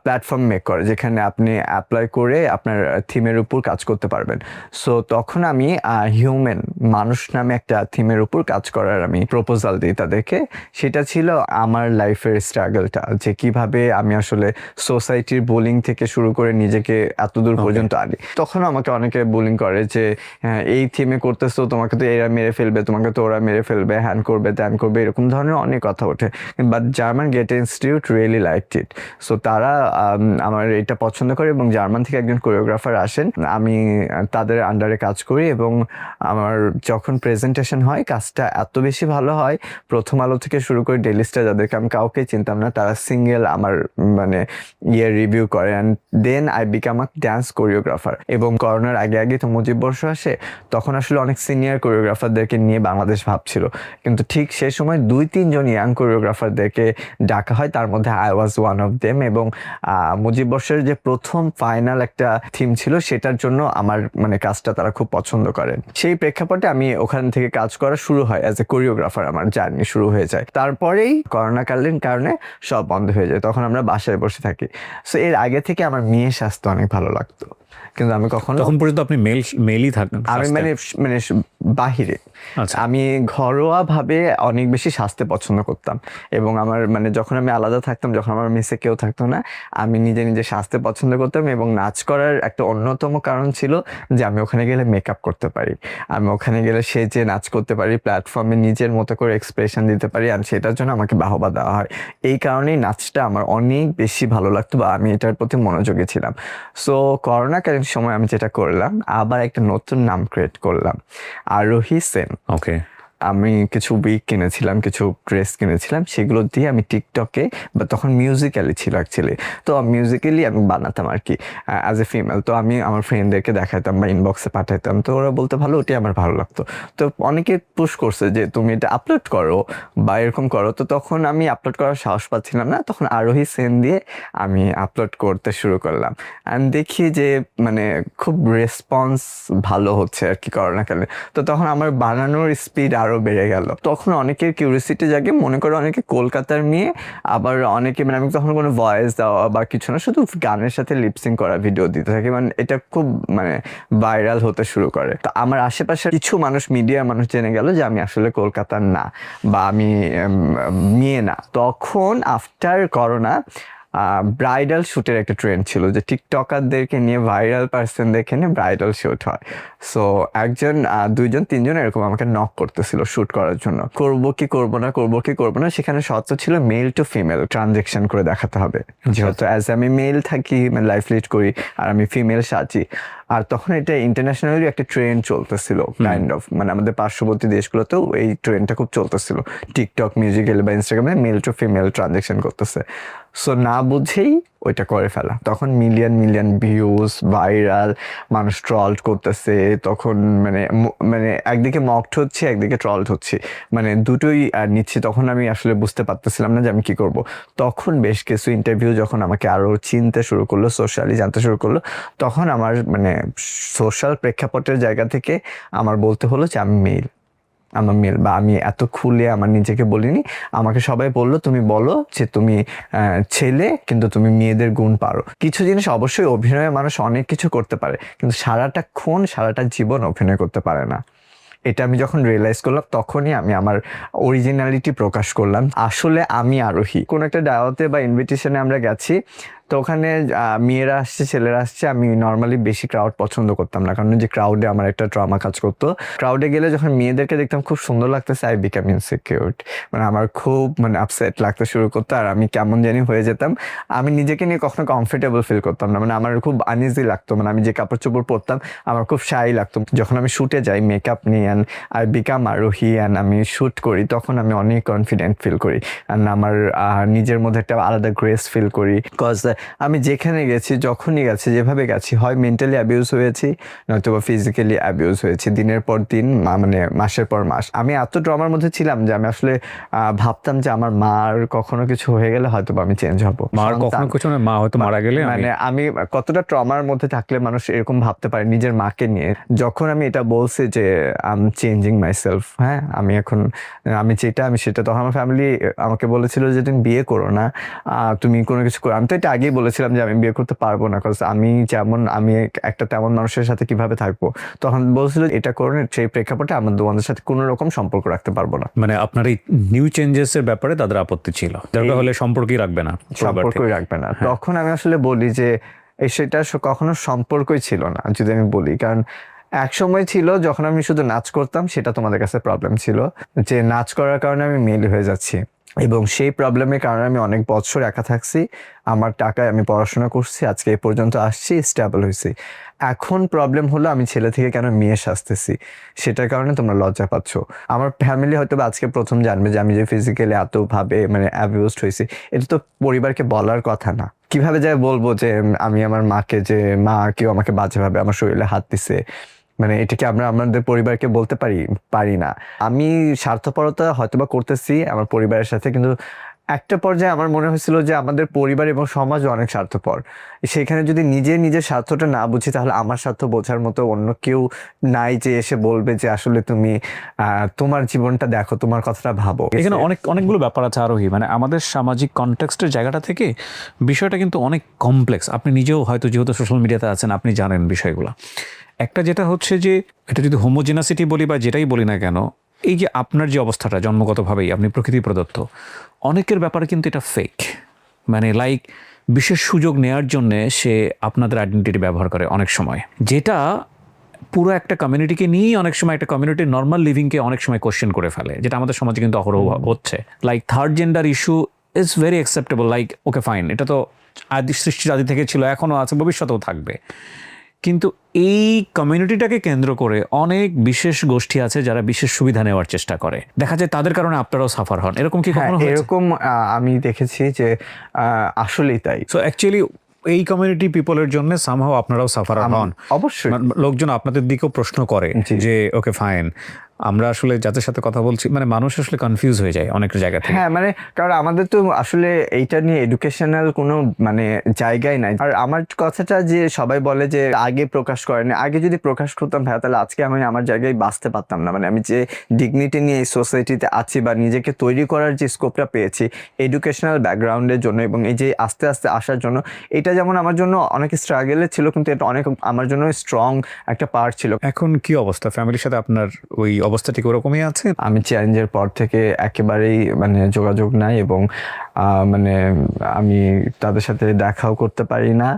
প্ল্যাটফর্ম মেক করে, যেখানে আপনি অ্যাপ্লাই করে আপনার থিমের উপর কাজ করতে পারবেন। সো তখন আমি হিউম্যান মানুষ নামে একটা থিমের উপর কাজ করার আমি প্রপোজাল দিই তাদেরকে। সেটা ছিল আমার লাইফের স্ট্রাগলটা, যে কিভাবে আমি আসলে সোসাইটির বুলিং থেকে শুরু করে নিজেকে এতদূর পর্যন্ত আনি। তখন আমাকে অনেকে বুলিং করে যে এই থিমে করতেছো, তোমাকে তো এরা মেরে ফেলবে, তোমাকে তো ওরা মেরে ফেলবে, হ্যান করবে ত্যান করবে, এরকম ধরনের অনেক কথা ওঠে। But German Goethe Institute really liked it. So তারা আমার এটা পছন্দ করে এবং জার্মান থেকে একজন কোরিওগ্রাফার আসেন, আমি তাদের আন্ডারে কাজ করি এবং আমার যখন প্রেজেন্টেশন হয় কাজটা এত বেশি ভালো হয়। প্রথম আলো থেকে শুরু করে ডেইলি স্টার, যাদেরকে আমি কাউকে চিনতাম না, তারা সিঙ্গেল আমার মানে রিভিউ করে। And then I become a dance choreographer. এবং করোনার আগে আগে তো মুজিব বর্ষ আসে, তখন আসলে অনেক সিনিয়র কোরিওগ্রাফারদেরকে নিয়ে বাংলাদেশ ভাবছিল, কিন্তু ঠিক সেই সময় 2-3 জন ইয়াং কোরিওগ্রাফারদেরকে ডাকা হয়, তার মধ্যে I was one of them. এবং মুজিব বর্ষের যে প্রথম ফাইনাল একটা থিম ছিল, সেটার জন্য আমার মানে কাজটা তারা খুব পছন্দ করেন। সেই প্রেক্ষাপটে আমি ওখান থেকে কাজ করা শুরু হয়, অ্যাজ এ কোরিওগ্রাফার আমার জার্নি শুরু হয়ে যায়। তারপরেই করোনাকালীন কারণে সব বন্ধ হয়ে যায়, তখন আমরা বাসায় বসে থাকি। সো এর আগে থেকে আমার মেয়ে স্বাস্থ্য অনেক ভালো লাগতো, কিন্তু আমি কখনো তখন পর্যন্ত আপনি মেলই থাকেন? আমি মানে বাহিরে আচ্ছা। আমি ঘরোয়া ভাবে অনেক বেশি স্বাস্থ্য পছন্দ করতাম। এবং আমার মানে যখন আমি আলাদা থাকতাম, যখন আমার মেসে কেউ থাকতো না, আমি নিজে নিজে স্বাস্থ্য পছন্দ করতাম। এবং নাচ করার একটা অন্যতম কারণ ছিল যে আমি ওখানে গেলে মেকআপ করতে পারি, আমি ওখানে গেলে সেজে নাচ করতে পারি, প্ল্যাটফর্মে নিজের মতো করে এক্সপ্রেশন দিতে পারি, আর সেটার জন্য আমাকে বাহবা দেওয়া হয়। এই কারণেই নাচটা আমার অনেক বেশি ভালো লাগতো বা আমি এটার প্রতি মনোযোগী ছিলাম। সো করোনাকালীন সময় আমি যেটা করলাম, আবার একটা নতুন নাম ক্রিয়েট করলাম, আরোহী সেন। ওকে। আমি কিছু উইক কিনেছিলাম, কিছু ড্রেস কিনেছিলাম, সেগুলো দিয়ে আমি টিকটকে, বা তখন মিউজিক্যালি ছিল অ্যাকচুয়ালি, তো মিউজিক্যালি আমি বানাতাম আর কি অ্যাজ এ ফিমেল। তো আমি আমার ফ্রেন্ডদেরকে দেখাতাম বা ইনবক্সে পাঠাতাম, তো ওরা বলতে ভালো, ওটাই আমার ভালো লাগতো। তো অনেকে পুশ করছে যে তুমি এটা আপলোড করো বা এরকম করো, তো তখন আমি আপলোড করার সাহস পাচ্ছিলাম না। তখন আরোহী সেন দিয়ে আমি আপলোড করতে শুরু করলাম, অ্যান্ড দেখি যে মানে খুব রেসপন্স ভালো হচ্ছে আর কি করোনাকালে। তো তখন আমার বানানোর স্পিড আরো বেড়ে গেল। তখন অনেকের কিউরিয়াসিটি জাগে, মনে করো অনেকে কলকাতার মেয়ে, আবার অনেকে মানে আমি তখন কোনো ভয়েস দেওয়া বা কিছু না, শুধু গানের সাথে লিপসিং করা ভিডিও দিতে থাকি, মানে এটা খুব মানে ভাইরাল হতে শুরু করে। তো আমার আশেপাশে কিছু মানুষ, মিডিয়ার মানুষ জেনে গেল যে আমি আসলে কলকাতার না বা আমি মেয়ে না। তখন আফটার করোনা ব্রাইডাল শ্যুটের একটা ট্রেন্ড ছিল, যে টিকটকারদেরকে নিয়ে, ভাইরাল পার্সনদেরকে নিয়ে ব্রাইডাল শ্যুট হয়। সো একজন 2জন 3জন এরকম আমাকে নক করতেছিল শ্যুট করার জন্য, করবো কি করবো না, করবো কি করবো না। সেখানে শর্ত ছিল মেল টু ফিমেল ট্রানজেকশন করে দেখাতে হবে, যেহেতু অ্যাজ আমি মেল থাকি, মানে লাইফ লিড করি, আর আমি ফিমেল সাজি। আর তখন এটা ইন্টারন্যাশনালি একটা ট্রেন্ড চলতেছিল কাইন্ড অফ, মানে আমাদের পার্শ্ববর্তী দেশগুলোতেও এই ট্রেন্ডটা খুব চলতেছিল, টিকটক, মিউজিক্যাল বা ইনস্টাগ্রামে মেল টু ফিমেল ট্রানজেকশন করতেছে। সো না বুঝেই ওইটা করে ফেলা। তখন মিলিয়ন ভিউজ, ভাইরাল, মানুষ ট্রলড করতেছে। তখন মানে একদিকে মকড হচ্ছে, একদিকে ট্রলড হচ্ছে, মানে দুটোই নিচ্ছে। তখন আমি আসলে বুঝতে পারতেছিলাম না যে আমি কি করব। তখন বেশ কিছু ইন্টারভিউ যখন আমাকে আরো চিনতে শুরু করলো, সোশ্যালি জানতে শুরু করলো, তখন আমার মানে সোশ্যাল প্রেক্ষাপটের জায়গা থেকে আমার বলতে হলো যে আমি মেল, আমার মেল, বা আমি এত খুলে আমার নিজেকে বলিনি। আমাকে সবাই বললো তুমি বলো যে তুমি ছেলে, কিন্তু তুমি মেয়েদের গুণ পারো। কিছু জিনিস অবশ্যই অভিনয়ে মানুষ অনেক কিছু করতে পারে, কিন্তু সারাটা জীবন অভিনয় করতে পারে না। এটা আমি যখন রিয়েলাইজ করলাম, তখনই আমি আমার অরিজিনালিটি প্রকাশ করলাম। আসলে আমি আরোহী। কোনো একটা দাওয়াতে বা ইনভিটেশনে আমরা গেছি, তো ওখানে মেয়েরা আসছে, ছেলেরা আসছে। আমি নর্মালি বেশি ক্রাউড পছন্দ করতাম না, কারণ যে ক্রাউডে আমার একটা ট্রমা কাজ করতো। ক্রাউডে গেলে যখন মেয়েদেরকে দেখতাম খুব সুন্দর লাগতেছে, আই বিকাম ইনসিকিউর, মানে আমার খুব মানে আপসেট লাগতে শুরু করতো, আর আমি কেমন জানি হয়ে যেতাম। আমি নিজেকে নিয়ে কখনো কমফোর্টেবল ফিল করতাম না, মানে আমার খুব আনইজি লাগতো। মানে আমি যে কাপড় চোপড় পরতাম আমার খুব শাই লাগতো। যখন আমি শুটে যাই মেকআপ নিয়ে, অ্যান্ড আই বিকাম আরোহী, অ্যান্ড আমি শ্যুট করি, তখন আমি অনেক কনফিডেন্ট ফিল করি, অ্যান্ড আমার নিজের মধ্যে একটা আলাদা গ্রেস ফিল করি। বিকজ আমি যেখানে গেছি, যখনই গেছি, যেভাবে গেছি, হয় মেন্টালি অ্যাবিউজ হয়েছি, নয়তো বা ফিজিক্যালি অ্যাবিউজ হয়েছি দিনের পর দিন, মানে মাসের পর মাস। আমি এত ড্রামার মধ্যে ছিলাম যে আমি আসলে ভাবতাম যে আমার মার কখনো কিছু হয়ে গেলে হয়তো বা আমি চেঞ্জ হব। মার কখনো কিছু না, মা হয়তো মারা গেলে মানে আমি কতটা ট্রমার মধ্যে থাকলে মানুষ এরকম ভাবতে পারে নিজের মাকে নিয়ে। যখন আমি এটা বলছি যে I am changing my self, হ্যাঁ আমি এখন আমি যেটা আমি সেটা, তখন আমার ফ্যামিলি আমাকে বলেছিল যে তুমি বিয়ে করো না, তুমি কোনো কিছু করো। আমি তো এটা আগেই বলেছিলাম যে আমি বিয়ে করতে পারবো না, কারণ আমি যেমন আমি একটা তেমন মানুষের সাথে কিভাবে থাকবো। তখন বলছিল এটা করো না, সেই প্রেক্ষাপটে আমার তোমাদের সাথে কোনো রকম সম্পর্ক রাখতে পারবো না। মানে আপনার এই নিউ চেঞ্জেস এর ব্যাপারে তাদের আপত্তি ছিল, দরকার হলে সম্পর্কই রাখবে না, সম্পর্কই রাখবে না। তখন আমি আসলে বলি যে সেটা কখনো সম্পর্কই ছিল না যদি আমি বলি, কারণ এক সময় ছিল যখন আমি শুধু নাচ করতাম, সেটা তোমাদের কাছে প্রবলেম ছিল যে নাচ করার কারণে আমি মেল হয়ে যাচ্ছি, এবং সেই প্রবলেমের কারণে আমি অনেক বছর একা থাকছি, আমার টাকায় আমি পড়াশোনা করছি, আজকে এই পর্যন্ত আসছি, স্টেবল হয়েছি। এখন প্রবলেম হলো আমি ছেলে থেকে কেন মেয়ে সাজতেছি, সেটার কারণে তোমরা লজ্জা পাচ্ছ। আমার ফ্যামিলি হয়তো আজকে প্রথম জানবে যে আমি যে ফিজিক্যালি এতভাবে মানে অ্যাবিউজড হয়েছি, এটা তো পরিবারকে বলার কথা না। কিভাবে যাই বলবো যে আমি আমার মাকে, যে মা কেউ আমাকে বাজেভাবে আমার শরীরে হাত দিছে, মানে এটা কি আমরা আমাদের পরিবারকে বলতে পারি না। আমি স্বার্থপরতা হয়তোবা করতেছি আমার পরিবারের সাথে, কিন্তু একটা পর্যায়ে আমার মনে হয়েছিল যে আমাদের পরিবার এবং সমাজও অনেক স্বার্থপর। সেখানে যদি নিজের স্বার্থটা না বুঝি, তাহলে আমার স্বার্থ বোঝার মতো অন্য কেউ নাই যে এসে বলবে যে আসলে তুমি তোমার জীবনটা দেখো, তোমার কথাটা ভাবো। এখানে অনেকগুলো ব্যাপার আছে আরোহী, মানে আমাদের সামাজিক কনটেক্সটের জায়গাটা থেকে বিষয়টা কিন্তু অনেক কমপ্লেক্স। আপনি নিজেও হয়তো যেহেতু সোশ্যাল মিডিয়াতে আছেন, আপনি জানেন বিষয়গুলো। একটা যেটা হচ্ছে যে এটা যদি হোমোজেনাসিটি বলি বা যেটাই বলি না কেন, এই যে আপনার যে অবস্থাটা জন্মগতভাবেই আপনি প্রকৃতি প্রদত্ত, অনেকের ব্যাপারে কিন্তু এটা ফেক। মানে লাইক বিশেষ সুযোগ নেয়ার জন্যে সে আপনাদের আইডেন্টিটি ব্যবহার করে অনেক সময়, যেটা পুরো একটা কমিউনিটিকে নিয়েই অনেক সময় একটা কমিউনিটির নর্মাল লিভিংকে অনেক সময় কোশ্চেন করে ফেলে, যেটা আমাদের সমাজে কিন্তু অহরহ হচ্ছে। Like third gender issue is very acceptable, like okay fine, এটা তো আদি সৃষ্টির আদি থেকে ছিল, এখনও আছে, ভবিষ্যতেও থাকবে। কিন্তু এই কমিউনিটিটাকে কেন্দ্র করে অনেক বিশেষ গোষ্ঠী আছে যারা বিশেষ সুবিধা নেওয়ার চেষ্টা করে, দেখা যায় তাদের কারণে আপনারাও সাফার হন। এরকম কি কখনো হয়েছে? এরকম আমি দেখেছি যে আসলেই তাই। সো অ্যাকচুয়ালি এই কমিউনিটি পিপলের জন্য সামহাও আপনারাও সাফার হন। অবশ্যই লোকজন আপনাদের দিকেও প্রশ্ন করে যে ওকে ফাইন, আমরা আসলে যাদের সাথে কথা বলছি, মানে মানুষ আসলে কনফিউজ হয়ে যায় অনেক জায়গা থেকে। হ্যাঁ, মানে কারণ আমাদের তো আসলে এইটা নিয়ে এডুকেশনাল কোনো মানে জায়গায় নাই। আর আমার কথাটা যে সবাই বলে যে আগে প্রকাশ করেনি, আগে যদি প্রকাশ করতাম ভাইয়া, তাহলে আজকে আমি আমার জায়গায় বাঁচতে পারতাম না। মানে আমি যে ডিগনিটি নিয়ে এই সোসাইটিতে আছি বা নিজেকে তৈরি করার যে স্কোপটা পেয়েছি এডুকেশনাল ব্যাকগ্রাউন্ডের জন্য, এবং এই যে আস্তে আস্তে আসার জন্য, এটা যেমন আমার জন্য অনেক স্ট্রাগলের ছিল, কিন্তু এটা অনেক আমার জন্য স্ট্রং একটা পার্ট ছিল। এখন কি অবস্থা ফ্যামিলির সাথে আপনার? ওই অবস্থা ঠিক ওরকমই আছে? আমি চ্যালেঞ্জের পর থেকে একেবারেই মানে যোগাযোগ নাই, এবং মানে আমি তাদের সাথে দেখাও করতে পারি না,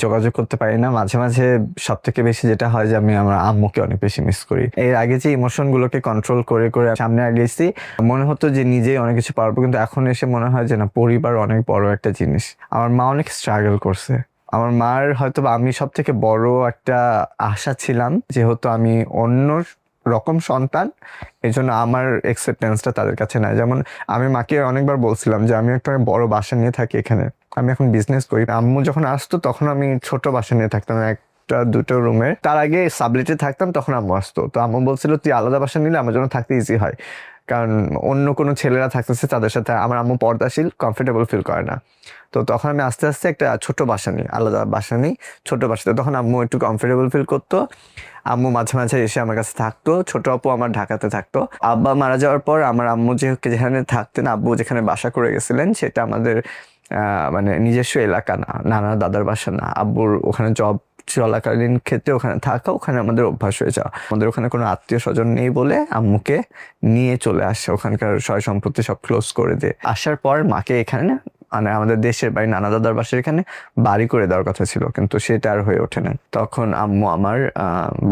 যোগাযোগ করতে পারি না। মাঝে মাঝে সব থেকে বেশি যেটা হয় যে আমি আমার আম্মুকে অনেক বেশি মিস করি। এর আগে যে ইমোশনগুলোকে কন্ট্রোল করে করে সামনে আগেছি, মনে হতো যে নিজেই অনেক কিছু পারবো, কিন্তু এখন এসে মনে হয় যে না, পরিবার অনেক বড় একটা জিনিস। আমার মা অনেক স্ট্রাগল করছে। আমার মার হয়তো আমি সব থেকে বড় একটা আশা ছিলাম, যেহেতু আমি অন্য রকম সন্তান, এই জন্য আমার অ্যাকসেপ্টেন্সটা তাদের কাছে নাই। যেমন আমি মাকে অনেকবার বলছিলাম যে আমি একটা বড় বাসা নিয়ে থাকি এখানে, আমি এখন বিজনেস করি। আম্মু যখন আসতো তখন আমি ছোট বাসা নিয়ে থাকতাম, একটা দুটো রুমের। তার আগে সাবলেটে থাকতাম, তখন আম্মু আসতো। তো আম্মু বলছিল তুই আলাদা বাসা নিলে আমার জন্য থাকতে ইজি হয়, কারণ অন্য কোনো ছেলেরা থাকতেছে তাদের সাথে আমার আম্মু পর্দাশীল, কমফোর্টেবল ফিল করে না। তো তখন আমি আস্তে আস্তে একটা ছোট বাসা নিই, আলাদা বাসা নিই, ছোট বাসাতে, তখন আম্মু একটু কমফোর্টেবল ফিল করতো। আম্মু মাঝে মাঝে এসে আমার কাছে থাকতো, ছোট আপু আমার ঢাকাতে থাকতো। আব্বা মারা যাওয়ার পর আমার আম্মু যেখানে থাকতেন, আব্বু যেখানে বাসা করে গেছিলেন, সেটা আমাদের মানে নিজস্ব এলাকা না, নানা দাদার বাসা না। আব্বুর ওখানে জব চলাকালীন ক্ষেত্রে ওখানে থাকা, ওখানে আমাদের অভ্যাস হয়ে যাওয়া। আমাদের ওখানে কোনো আত্মীয় স্বজন নেই বলে আম্মুকে নিয়ে চলে আসে, ওখানকার সয় সম্পত্তি সব ক্লোজ করে দেয়। আসার পর মাকে এখানে মানে আমাদের দেশের বাড়ি নানা দাদার বাসার এখানে বাড়ি করে দেওয়ার কথা ছিল, কিন্তু সেটা আর হয়ে ওঠে না। তখন আম্মু আমার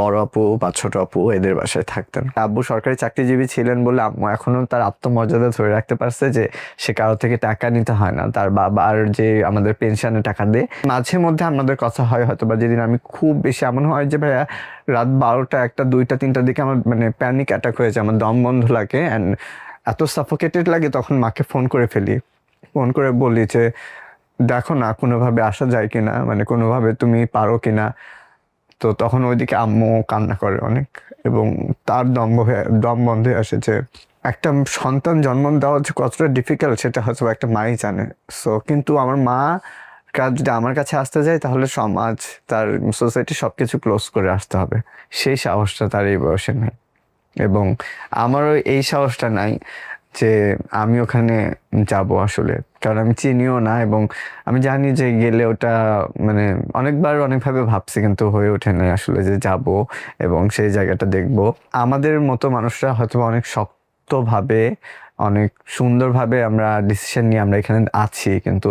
বড় আপু বা ছোট আপু এদের বাসায় থাকতেন। আব্বু সরকারি চাকরিজীবী ছিলেন বলে আম্মু এখনো তার আত্মমর্যাদা ধরে রাখতে পারছে যে সে কারো থেকে টাকা নিতে হয় না, তার বাবার যে আমাদের পেনশনে টাকা দেয়। মাঝে মধ্যে আমাদের কথা হয়, হয়তো বা যেদিন আমি খুব বেশি এমন হয় যে ভাইয়া রাত 12টা 1টা 2টা 3টার দিকে আমার মানে প্যানিক অ্যাটাক হয়ে যায়, আমার দম বন্ধ লাগে অ্যান্ড এত সাফোকেটেড লাগে, তখন মাকে ফোন করে ফেলি, ফোন করে বলি যে দেখো না কোনোভাবে আসা যায় কিনা, মানে কোনোভাবে তুমি পারো কিনা। তো তখন ওইদিকে আম্মু কান্না করে অনেক, এবং তার দম বন্ধ হয়ে আসে যে একটা সন্তান জন্ম দেওয়া যে কতটা ডিফিকাল্ট সেটা হয়তো একটা মাই জানে। সো কিন্তু আমার মা কাজ যদি আমার কাছে আসতে যায় তাহলে সমাজ, তার সোসাইটি সব কিছু ক্লোজ করে আসতে হবে। সেই সাহসটা তার এই বয়সে নেই, এবং আমারও এই সাহসটা নাই যে আমি ওখানে যাব আসলে, কারণ আমি চিনিও না, এবং আমি জানি যে গেলে ওটা মানে অনেকবার অনেকভাবে ভাবছি কিন্তু হয়ে ওঠে না আসলে যে যাব এবং সেই জায়গাটা দেখব। আমাদের মতো মানুষরা হয়তো অনেক শক্তভাবে, অনেক সুন্দরভাবে আমরা ডিসিশন নিয়ে আমরা এখানে আছি, কিন্তু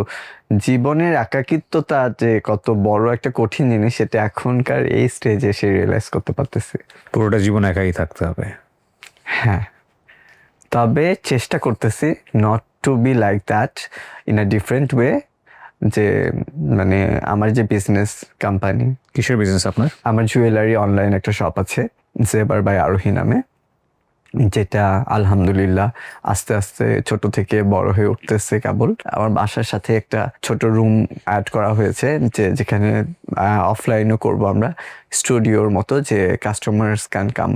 জীবনের একাকিত্বতা যে কত বড় একটা কঠিন জিনিস সেটা এখনকার এই স্টেজে এসে রিয়েলাইজ করতে পারতেছি। পুরোটা জীবন একাই থাকতে হবে। হ্যাঁ, তবে চেষ্টা করতেছি not to be like that, in a different way. যে মানে আমার যে বিজনেস কোম্পানি, কিসের বিজনেস আপনার? আমার জুয়েলারি অনলাইন একটা শপ আছে জেবার বাই আরোহী নামে, যেটা আলহামদুলিল্লাহ আস্তে আস্তে ছোট থেকে বড় হয়ে উঠতেছে কেবল। আমার বাসার সাথে একটা ছোট রুম অ্যাড করা হয়েছে যেখানে অফলাইনও করব আমরা, স্টুডিওর মতো, যে কাস্টমার্স ক্যান কাম।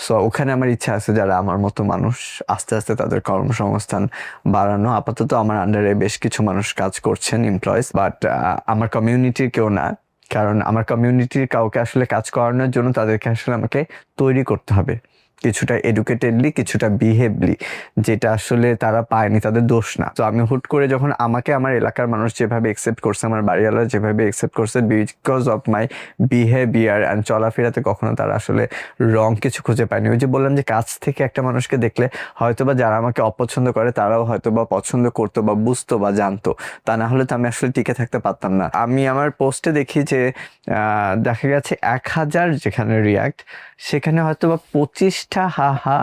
সো ওখানে আমার ইচ্ছা আছে যারা আমার মতো মানুষ আস্তে আস্তে তাদের কর্মসংস্থান বাড়ানো। আপাতত আমার আন্ডারে বেশ কিছু মানুষ কাজ করছেন, এমপ্লয়িজ, বাট আমার কমিউনিটির কেউ না, কারণ আমার কমিউনিটির কাউকে আসলে কাজ করানোর জন্য তাদেরকে আসলে আমাকে তৈরি করতে হবে কিছুটা এডুকেটেডলি, কিছুটা বিহেভলি, যেটা আসলে তারা পায়নি, তাদের দোষ না। তো আমি হুট করে যখন আমাকে আমার এলাকার মানুষ যেভাবে একসেপ্ট করছে, আমার বাড়িওয়ালা যেভাবে একসেপ্ট করছে, because of my behaviour and চলাফেরাতে কখনো তারা আসলে রং কিছু খুঁজে পায়নি। ওই যে বললাম যে কাছ থেকে একটা মানুষকে দেখলে হয়তোবা যারা আমাকে অপছন্দ করে তারাও হয়তোবা পছন্দ করতো বা বুঝতো বা জানতো, তা না হলে তো আমি আসলে টিকে থাকতে পারতাম না। আমি আমার পোস্টে দেখি যে দেখা গেছে 1000 যেখানে রিয়াক্ট, সেখানে হয়তো বা 25টা হাহা,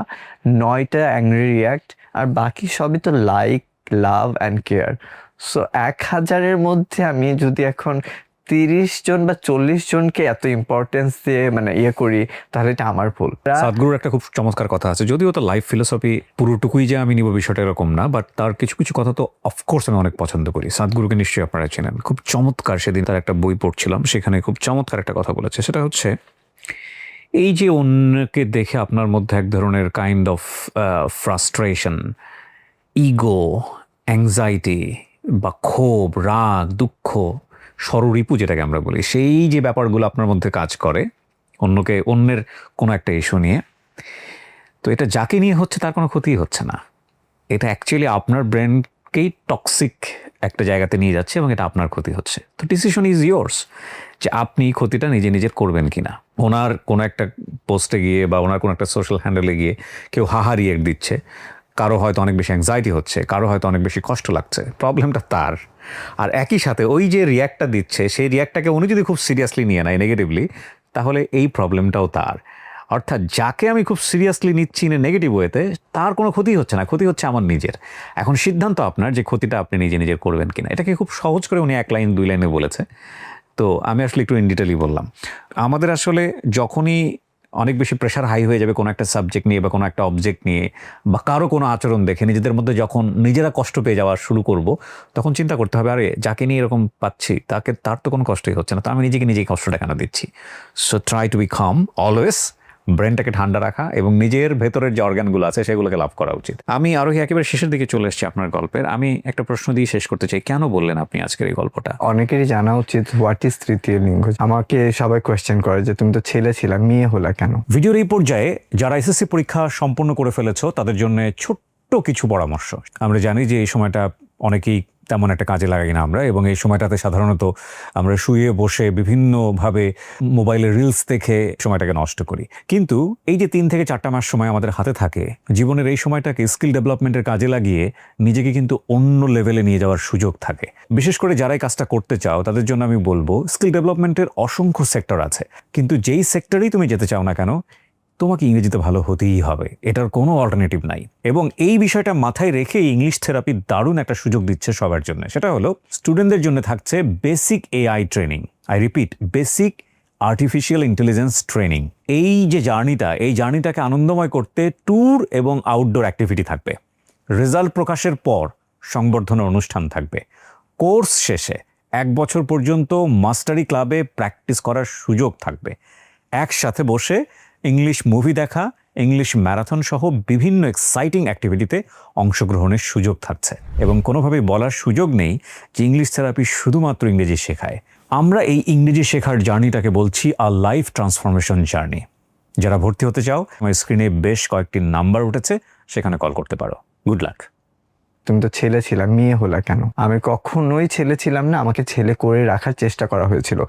9টা অ্যাংরি রিয়াক্ট, আর বাকি সবই তো like, love and care. So 1000-এর মধ্যে আমি যদি এখন 30 জন বা 40 জনকে এত ইম্পর্টেন্স দিয়ে মানে ইয়ে করি, তাহলে এটা আমার ভুল। সাদগুরুর একটা খুব চমৎকার কথা আছে, যদিও তো লাইফ ফিলোসফি পুরোটুকুই যে আমি নিব বিষয়টা এরকম না, বাট তার কিছু কিছু কথা তো অফকোর্স আমি অনেক পছন্দ করি। সাদগুরুকে নিশ্চয়ই আপনারা চেনেন, খুব চমৎকার। সেদিন তার একটা বই পড়ছিলাম, সেখানে খুব চমৎকার একটা কথা বলেছে, সেটা হচ্ছে এই যে অন্যকে দেখে আপনার মধ্যে এক ধরনের kind of frustration, ego, anxiety বা ক্ষোভ, রাগ, দুঃখ, স্বররিপু যেটাকে আমরা বলি, সেই যে ব্যাপারগুলো আপনার মধ্যে কাজ করে অন্যের কোনো একটা ইস্যু নিয়ে, তো এটা যাকে নিয়ে হচ্ছে তার কোনো ক্ষতি হচ্ছে না, এটা অ্যাকচুয়ালি আপনার ব্রেনকেই টক্সিক একটা জায়গাতে নিয়ে যাচ্ছে এবং এটা আপনার ক্ষতি হচ্ছে। তো ডিসিশন ইজ ইয়োর্স যে আপনি ক্ষতিটা নিজের করবেন কিনা। ওনার কোনো একটা পোস্টে গিয়ে বা ওনার কোনো একটা সোশ্যাল হ্যান্ডেলে গিয়ে কেউ হাহা রিয়েক্ট দিচ্ছে, কারো হয়তো অনেক বেশি অ্যাংজাইটি হচ্ছে, কারো হয়তো অনেক বেশি কষ্ট লাগছে, প্রবলেমটা তার। আর একই সাথে ওই যে রিয়াক্টটা দিচ্ছে, সেই রিয়াক্টটাকে উনি যদি খুব সিরিয়াসলি নিয়ে নেয় নেগেটিভলি, তাহলে এই প্রবলেমটাও তার। অর্থাৎ যাকে আমি খুব সিরিয়াসলি নিচ্ছি না নেগেটিভ ওয়েতে, তার কোনো ক্ষতি হচ্ছে না, ক্ষতি হচ্ছে আমার নিজের। এখন সিদ্ধান্ত আপনার যে ক্ষতিটা আপনি নিজের করবেন কিনা। এটাকে খুব সহজ করে উনি 1 লাইন 2 লাইনে বলেছে, তো আমি আসলে একটু ইন ডিটেলই বললাম। আমাদের আসলে যখনই অনেক বেশি প্রেশার হাই হয়ে যাবে কোনো একটা সাবজেক্ট নিয়ে বা কোনো একটা অবজেক্ট নিয়ে, বা কারো কোনো আচরণ দেখে নিজেদের মধ্যে যখন নিজেরা কষ্ট পেয়ে যাওয়া শুরু করব, তখন চিন্তা করতে হবে, আরে যাকে নিয়ে এরকম পাচ্ছি তার তো কোনো কষ্টই হচ্ছে না, তো আমি নিজেই কষ্টটা কেন দিচ্ছি। So try to be calm always, ব্রেনটাকে ঠান্ডা রাখা এবং নিজের ভেতরের যে অর্গানগুলো আছে সেগুলোকে লাভ করা উচিত। আমি আরোহী একেবারে শেষের দিকে চলে এসেছি আপনার গল্পের। আমি একটা প্রশ্ন দিয়ে শেষ করতে চাই, কেন বললেন আপনি আজকের এই গল্পটা? অনেকেরই জানা উচিত হোয়াট ইজ তৃতীয় লিঙ্গ। আমাকে সবাই কোয়েশ্চেন করে যে তুমি তো ছেলে ছিলা, মেয়ে হলা কেন। ভিডিওর এই পর্যায়ে যারা এসএসসি পরীক্ষা সম্পূর্ণ করে ফেলেছো তাদের জন্য ছোট্ট কিছু পরামর্শ। আমরা জানি যে এই সময়টা অনেকেই তেমন একটা কাজে লাগাই না আমরা, এবং এই সময়টাতে সাধারণত আমরা শুয়ে বসে বিভিন্নভাবে মোবাইলের রিলস দেখে সময়টাকে নষ্ট করি। কিন্তু এই যে 3 থেকে 4টা মাস সময় আমাদের হাতে থাকে, জীবনের এই সময়টাকে স্কিল ডেভেলপমেন্টের কাজে লাগিয়ে নিজেকে কিন্তু অন্য লেভেলে নিয়ে যাওয়ার সুযোগ থাকে। বিশেষ করে যারাই কাজটা করতে চাও তাদের জন্য আমি বলবো, স্কিল ডেভেলপমেন্টের অসংখ্য সেক্টর আছে, কিন্তু যেই সেক্টরেই তুমি যেতে চাও না কেন, তোমাকে ইংরেজিতে ভালো হতেই হবে, এটার কোনো অল্টারনেটিভ নাই। এবং এই বিষয়টা মাথায় রেখে ইংলিশ থেরাপি দারুণ একটা সুযোগ দিচ্ছে সবার জন্য। সেটা হলো স্টুডেন্টদের জন্য থাকছে basic AI training, I repeat basic artificial intelligence training. এই যে জার্নিটাকে আনন্দময় করতে ট্যুর এবং আউটডোর অ্যাক্টিভিটি থাকবে, রেজাল্ট প্রকাশের পর সংবর্ধনা অনুষ্ঠান থাকবে, কোর্স শেষে 1 বছর পর্যন্ত মাস্টারি ক্লাবে প্র্যাকটিস করার সুযোগ থাকবে। একসাথে বসে ইংলিশ মুভি দেখা, ইংলিশ ম্যারাথন সহ বিভিন্ন এক্সাইটিং অ্যাক্টিভিটিতে অংশগ্রহণের সুযোগ থাকছে এবং কোনোভাবেই বলার সুযোগ নেই যে ইংলিশ থেরাপি শুধুমাত্র ইংরেজি শেখায়। আমরা এই ইংরেজি শেখার জার্নিটাকে বলছি লাইফ ট্রান্সফরমেশন জার্নি। যারা ভর্তি হতে চাও, আমার স্ক্রিনে বেশ কয়েকটি নাম্বার উঠেছে, সেখানে কল করতে পারো। Good luck. তুমি তো ছেলে ছিলাম, মেয়ে হলা কেন? আমি কখনোই ছেলে ছিলাম না, আমাকে ছেলে করে রাখার চেষ্টা করা হয়েছিল।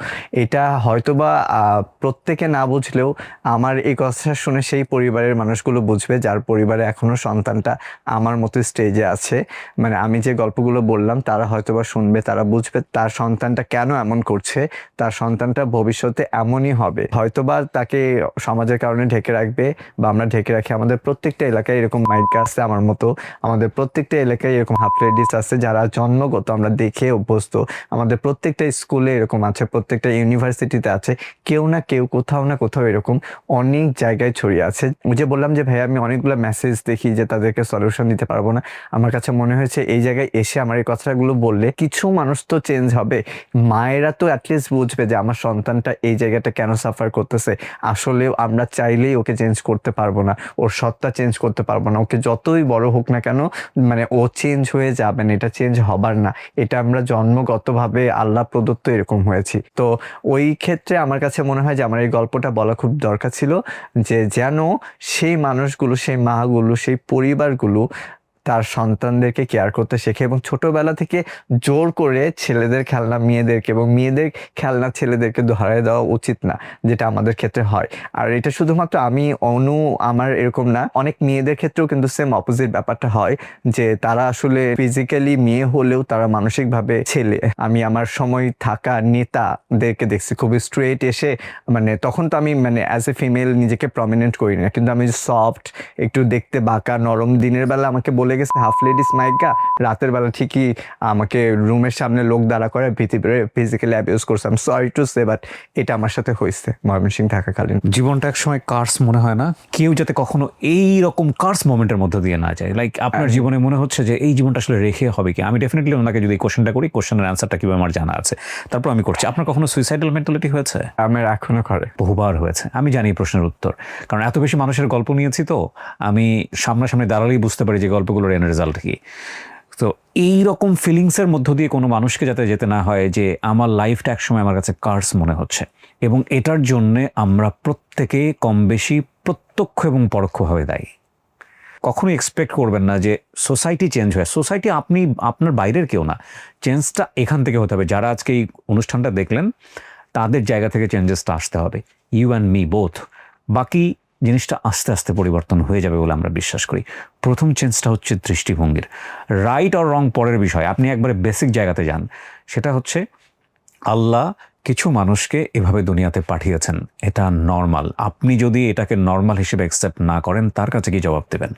এটা হয়তোবা প্রত্যেকে না বুঝলেও আমার এই কথা শুনে সেই পরিবারের মানুষগুলো বুঝবে যার পরিবারে এখনো সন্তানটা আমার মতো স্টেজে আছে। মানে আমি যে গল্পগুলো বললাম তারা হয়তোবা শুনবে, তারা বুঝবে তার সন্তানটা কেন এমন করছে, তার সন্তানটা ভবিষ্যতে এমনই হবে। হয়তোবা তাকে সমাজের কারণে ঢেকে রাখবে বা আমরা ঢেকে রাখি। আমাদের প্রত্যেকটা এলাকায় এরকম মাইকা আছে আমার মতো, আমাদের প্রত্যেকটা এলাকায় এরকম হাফ লেডিস আছে যারা জন্মগত আমরা দেখে অভ্যস্ত। আমাদের প্রত্যেকটা স্কুলে এরকম আছে, প্রত্যেকটা ইউনিভার্সিটিতে আছে, কেউ না কেউ কোথাও না কোথাও এরকম অনেক জায়গায় ছড়িয়ে আছে। যে বললাম যে ভাই আমি অনেকগুলো মেসেজ দেখি যে তাদেরকে সলিউশন দিতে পারবো না, আমার কাছে মনে হয়েছে এই জায়গায় এসে আমার এই কথাগুলো বললে কিছু মানুষ তো চেঞ্জ হবে। মায়েরা তো অ্যাটলিস্ট বুঝবে যে আমার সন্তানটা এই জায়গাটা কেন সাফার করতেছে। আসলেও আমরা চাইলেই ওকে চেঞ্জ করতে পারবো না, ওর সত্তা চেঞ্জ করতে পারবো না। ওকে যতই বড় হোক না কেন, মানে ও চেঞ্জ হয়ে যাবেন, এটা চেঞ্জ হবার না। এটা আমরা জন্মগতভাবে আল্লাহ প্রদত্ত এরকম হয়েছি। তো ওই ক্ষেত্রে আমার কাছে মনে হয় যে আমার এই গল্পটা বলা খুব দরকার ছিল, যে যেন সেই মানুষগুলো, সেই মাগুলো, সেই পরিবারগুলো তার সন্তানদেরকে কেয়ার করতে শেখে এবং ছোটবেলা থেকে জোর করে ছেলেদের খেলনা মেয়েদেরকে এবং মেয়েদের খেলনা ছেলেদেরকে ধরায় দেওয়া উচিত না, যেটা আমাদের ক্ষেত্রে হয়। আর এটা শুধুমাত্র আমি আমার এরকম না, অনেক মেয়েদের ক্ষেত্রেও কিন্তু সেম অপোজিট ব্যাপারটা হয়, যে তারা আসলে ফিজিক্যালি মেয়ে হলেও তারা মানসিকভাবে ছেলে। আমি আমার সময় থাকা নেতাদেরকে দেখছি খুবই স্ট্রেট এসে, মানে তখন তো আমি মানে অ্যাজ এ ফিমেল নিজেকে প্রমিনেন্ট করি না, কিন্তু আমি সফট, একটু দেখতে বাঁকা নরম, দিনের বেলা আমাকে বলে গেছে হাফ লেডিস মাইকা, রাতের বেলা ঠিকই আমাকে রুমের সামনে লোক দাঁড়া করে ফিজিক্যালি অ্যাবিউজ করছে। আমি সরি টু সে, বাট এটা আমার সাথে হয়েছে ময়মনসিংহ থাকাকালীন। জীবনটা একসময় কার্স মনে হয় না? কেউ যাতে কখনো এই রকম কার্স মোমেন্টের মধ্যে দিয়ে না যায়। লাইক আপনার জীবনে মনে হচ্ছে যে এই জীবনটা আসলে রেখে হবে কি? আমি ডেফিনেটলি ওনাকে যদি কোশ্চেনটা করি, কোশ্চেনের অ্যান্সারটা কিভাবে আমার জানা আছে, তারপর আমি করছি। আপনার কখনো সুইসাইডাল মেন্টালিটি হয়েছে? আমার এখনো করে, বহুবার হয়েছে। আমি জানি এই প্রশ্নের উত্তর, কারণ এত বেশি মানুষের গল্প নিয়েছি তো আমি সামনাসামনি দাঁড়ালেই বুঝতে পারি যে গল্পগুলোর এন্ড রেজাল্ট কি। তো এই রকম ফিলিংসের মধ্য দিয়ে কোনো মানুষকে যাতে যেতে না হয় যে আমার লাইফটা একসময় আমার কাছে কার্স মনে হচ্ছে, এবং এটার জন্যে আমরা প্রত্যেকে কম বেশি প্রত্যক্ষ এবং পরোক্ষভাবে দায়ী। কখনোই এক্সপেক্ট করবেন না যে সোসাইটি চেঞ্জ হয়। সোসাইটি আপনি আপনার বাইরের কেউ না, চেঞ্জটা এখান থেকে হতে হবে। যারা আজকে এই অনুষ্ঠানটা দেখলেন তাদের জায়গা থেকে চেঞ্জেসটা আসতে হবে, ইউ অ্যান্ড মি বোথ। বাকি জিনিসটা আস্তে আস্তে পরিবর্তন হয়ে যাবে বলে আমরা বিশ্বাস করি। প্রথম চেঞ্জটা হচ্ছে দৃষ্টিভঙ্গির। রাইট আর রং পরের বিষয়, আপনি একবারে বেসিক জায়গাতে যান। সেটা হচ্ছে আল্লাহ কিছু মানুষকে এভাবে দুনিয়াতে পাঠিয়েছেন, এটা নর্মাল। আপনি যদি এটাকে নর্মাল হিসেবে অ্যাকসেপ্ট না করেন, তার কাছে কি জবাব দেবেন?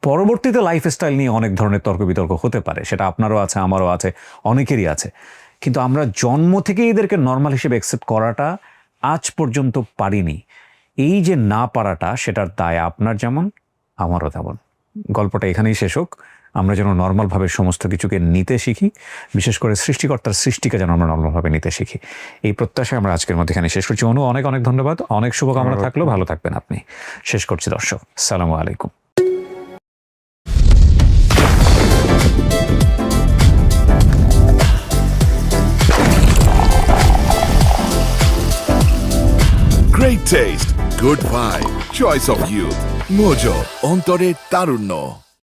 পরবর্তীতে লাইফস্টাইল নিয়ে অনেক ধরনের তর্ক বিতর্ক হতে পারে, সেটা আপনারও আছে, আমারও আছে, অনেকেরই আছে। কিন্তু আমরা জন্ম থেকে এদেরকে নর্মাল হিসেবে অ্যাকসেপ্ট করাটা আজ পর্যন্ত পারিনি। এই যে না পারাটা, সেটার দায় আপনার যেমন আমারও তেমন। গল্পটা এখানেই শেষ হোক। আমরা যেন নর্মালভাবে সমস্ত কিছুকে নিতে শিখি, বিশেষ করে সৃষ্টিকর্তার সৃষ্টিকে যেন আমরা নর্মালভাবে নিতে শিখি। এই প্রত্যাশায় আমরা আজকের মধ্যে এখানে শেষ করছি। অনু, অনেক অনেক ধন্যবাদ, অনেক শুভকামনা থাকলো, ভালো থাকবেন আপনি। শেষ করছি দর্শক, আসসালামু আলাইকুম। Great taste, good vibe, choice of youth. Mojo, অন্তরে তারুণ্য।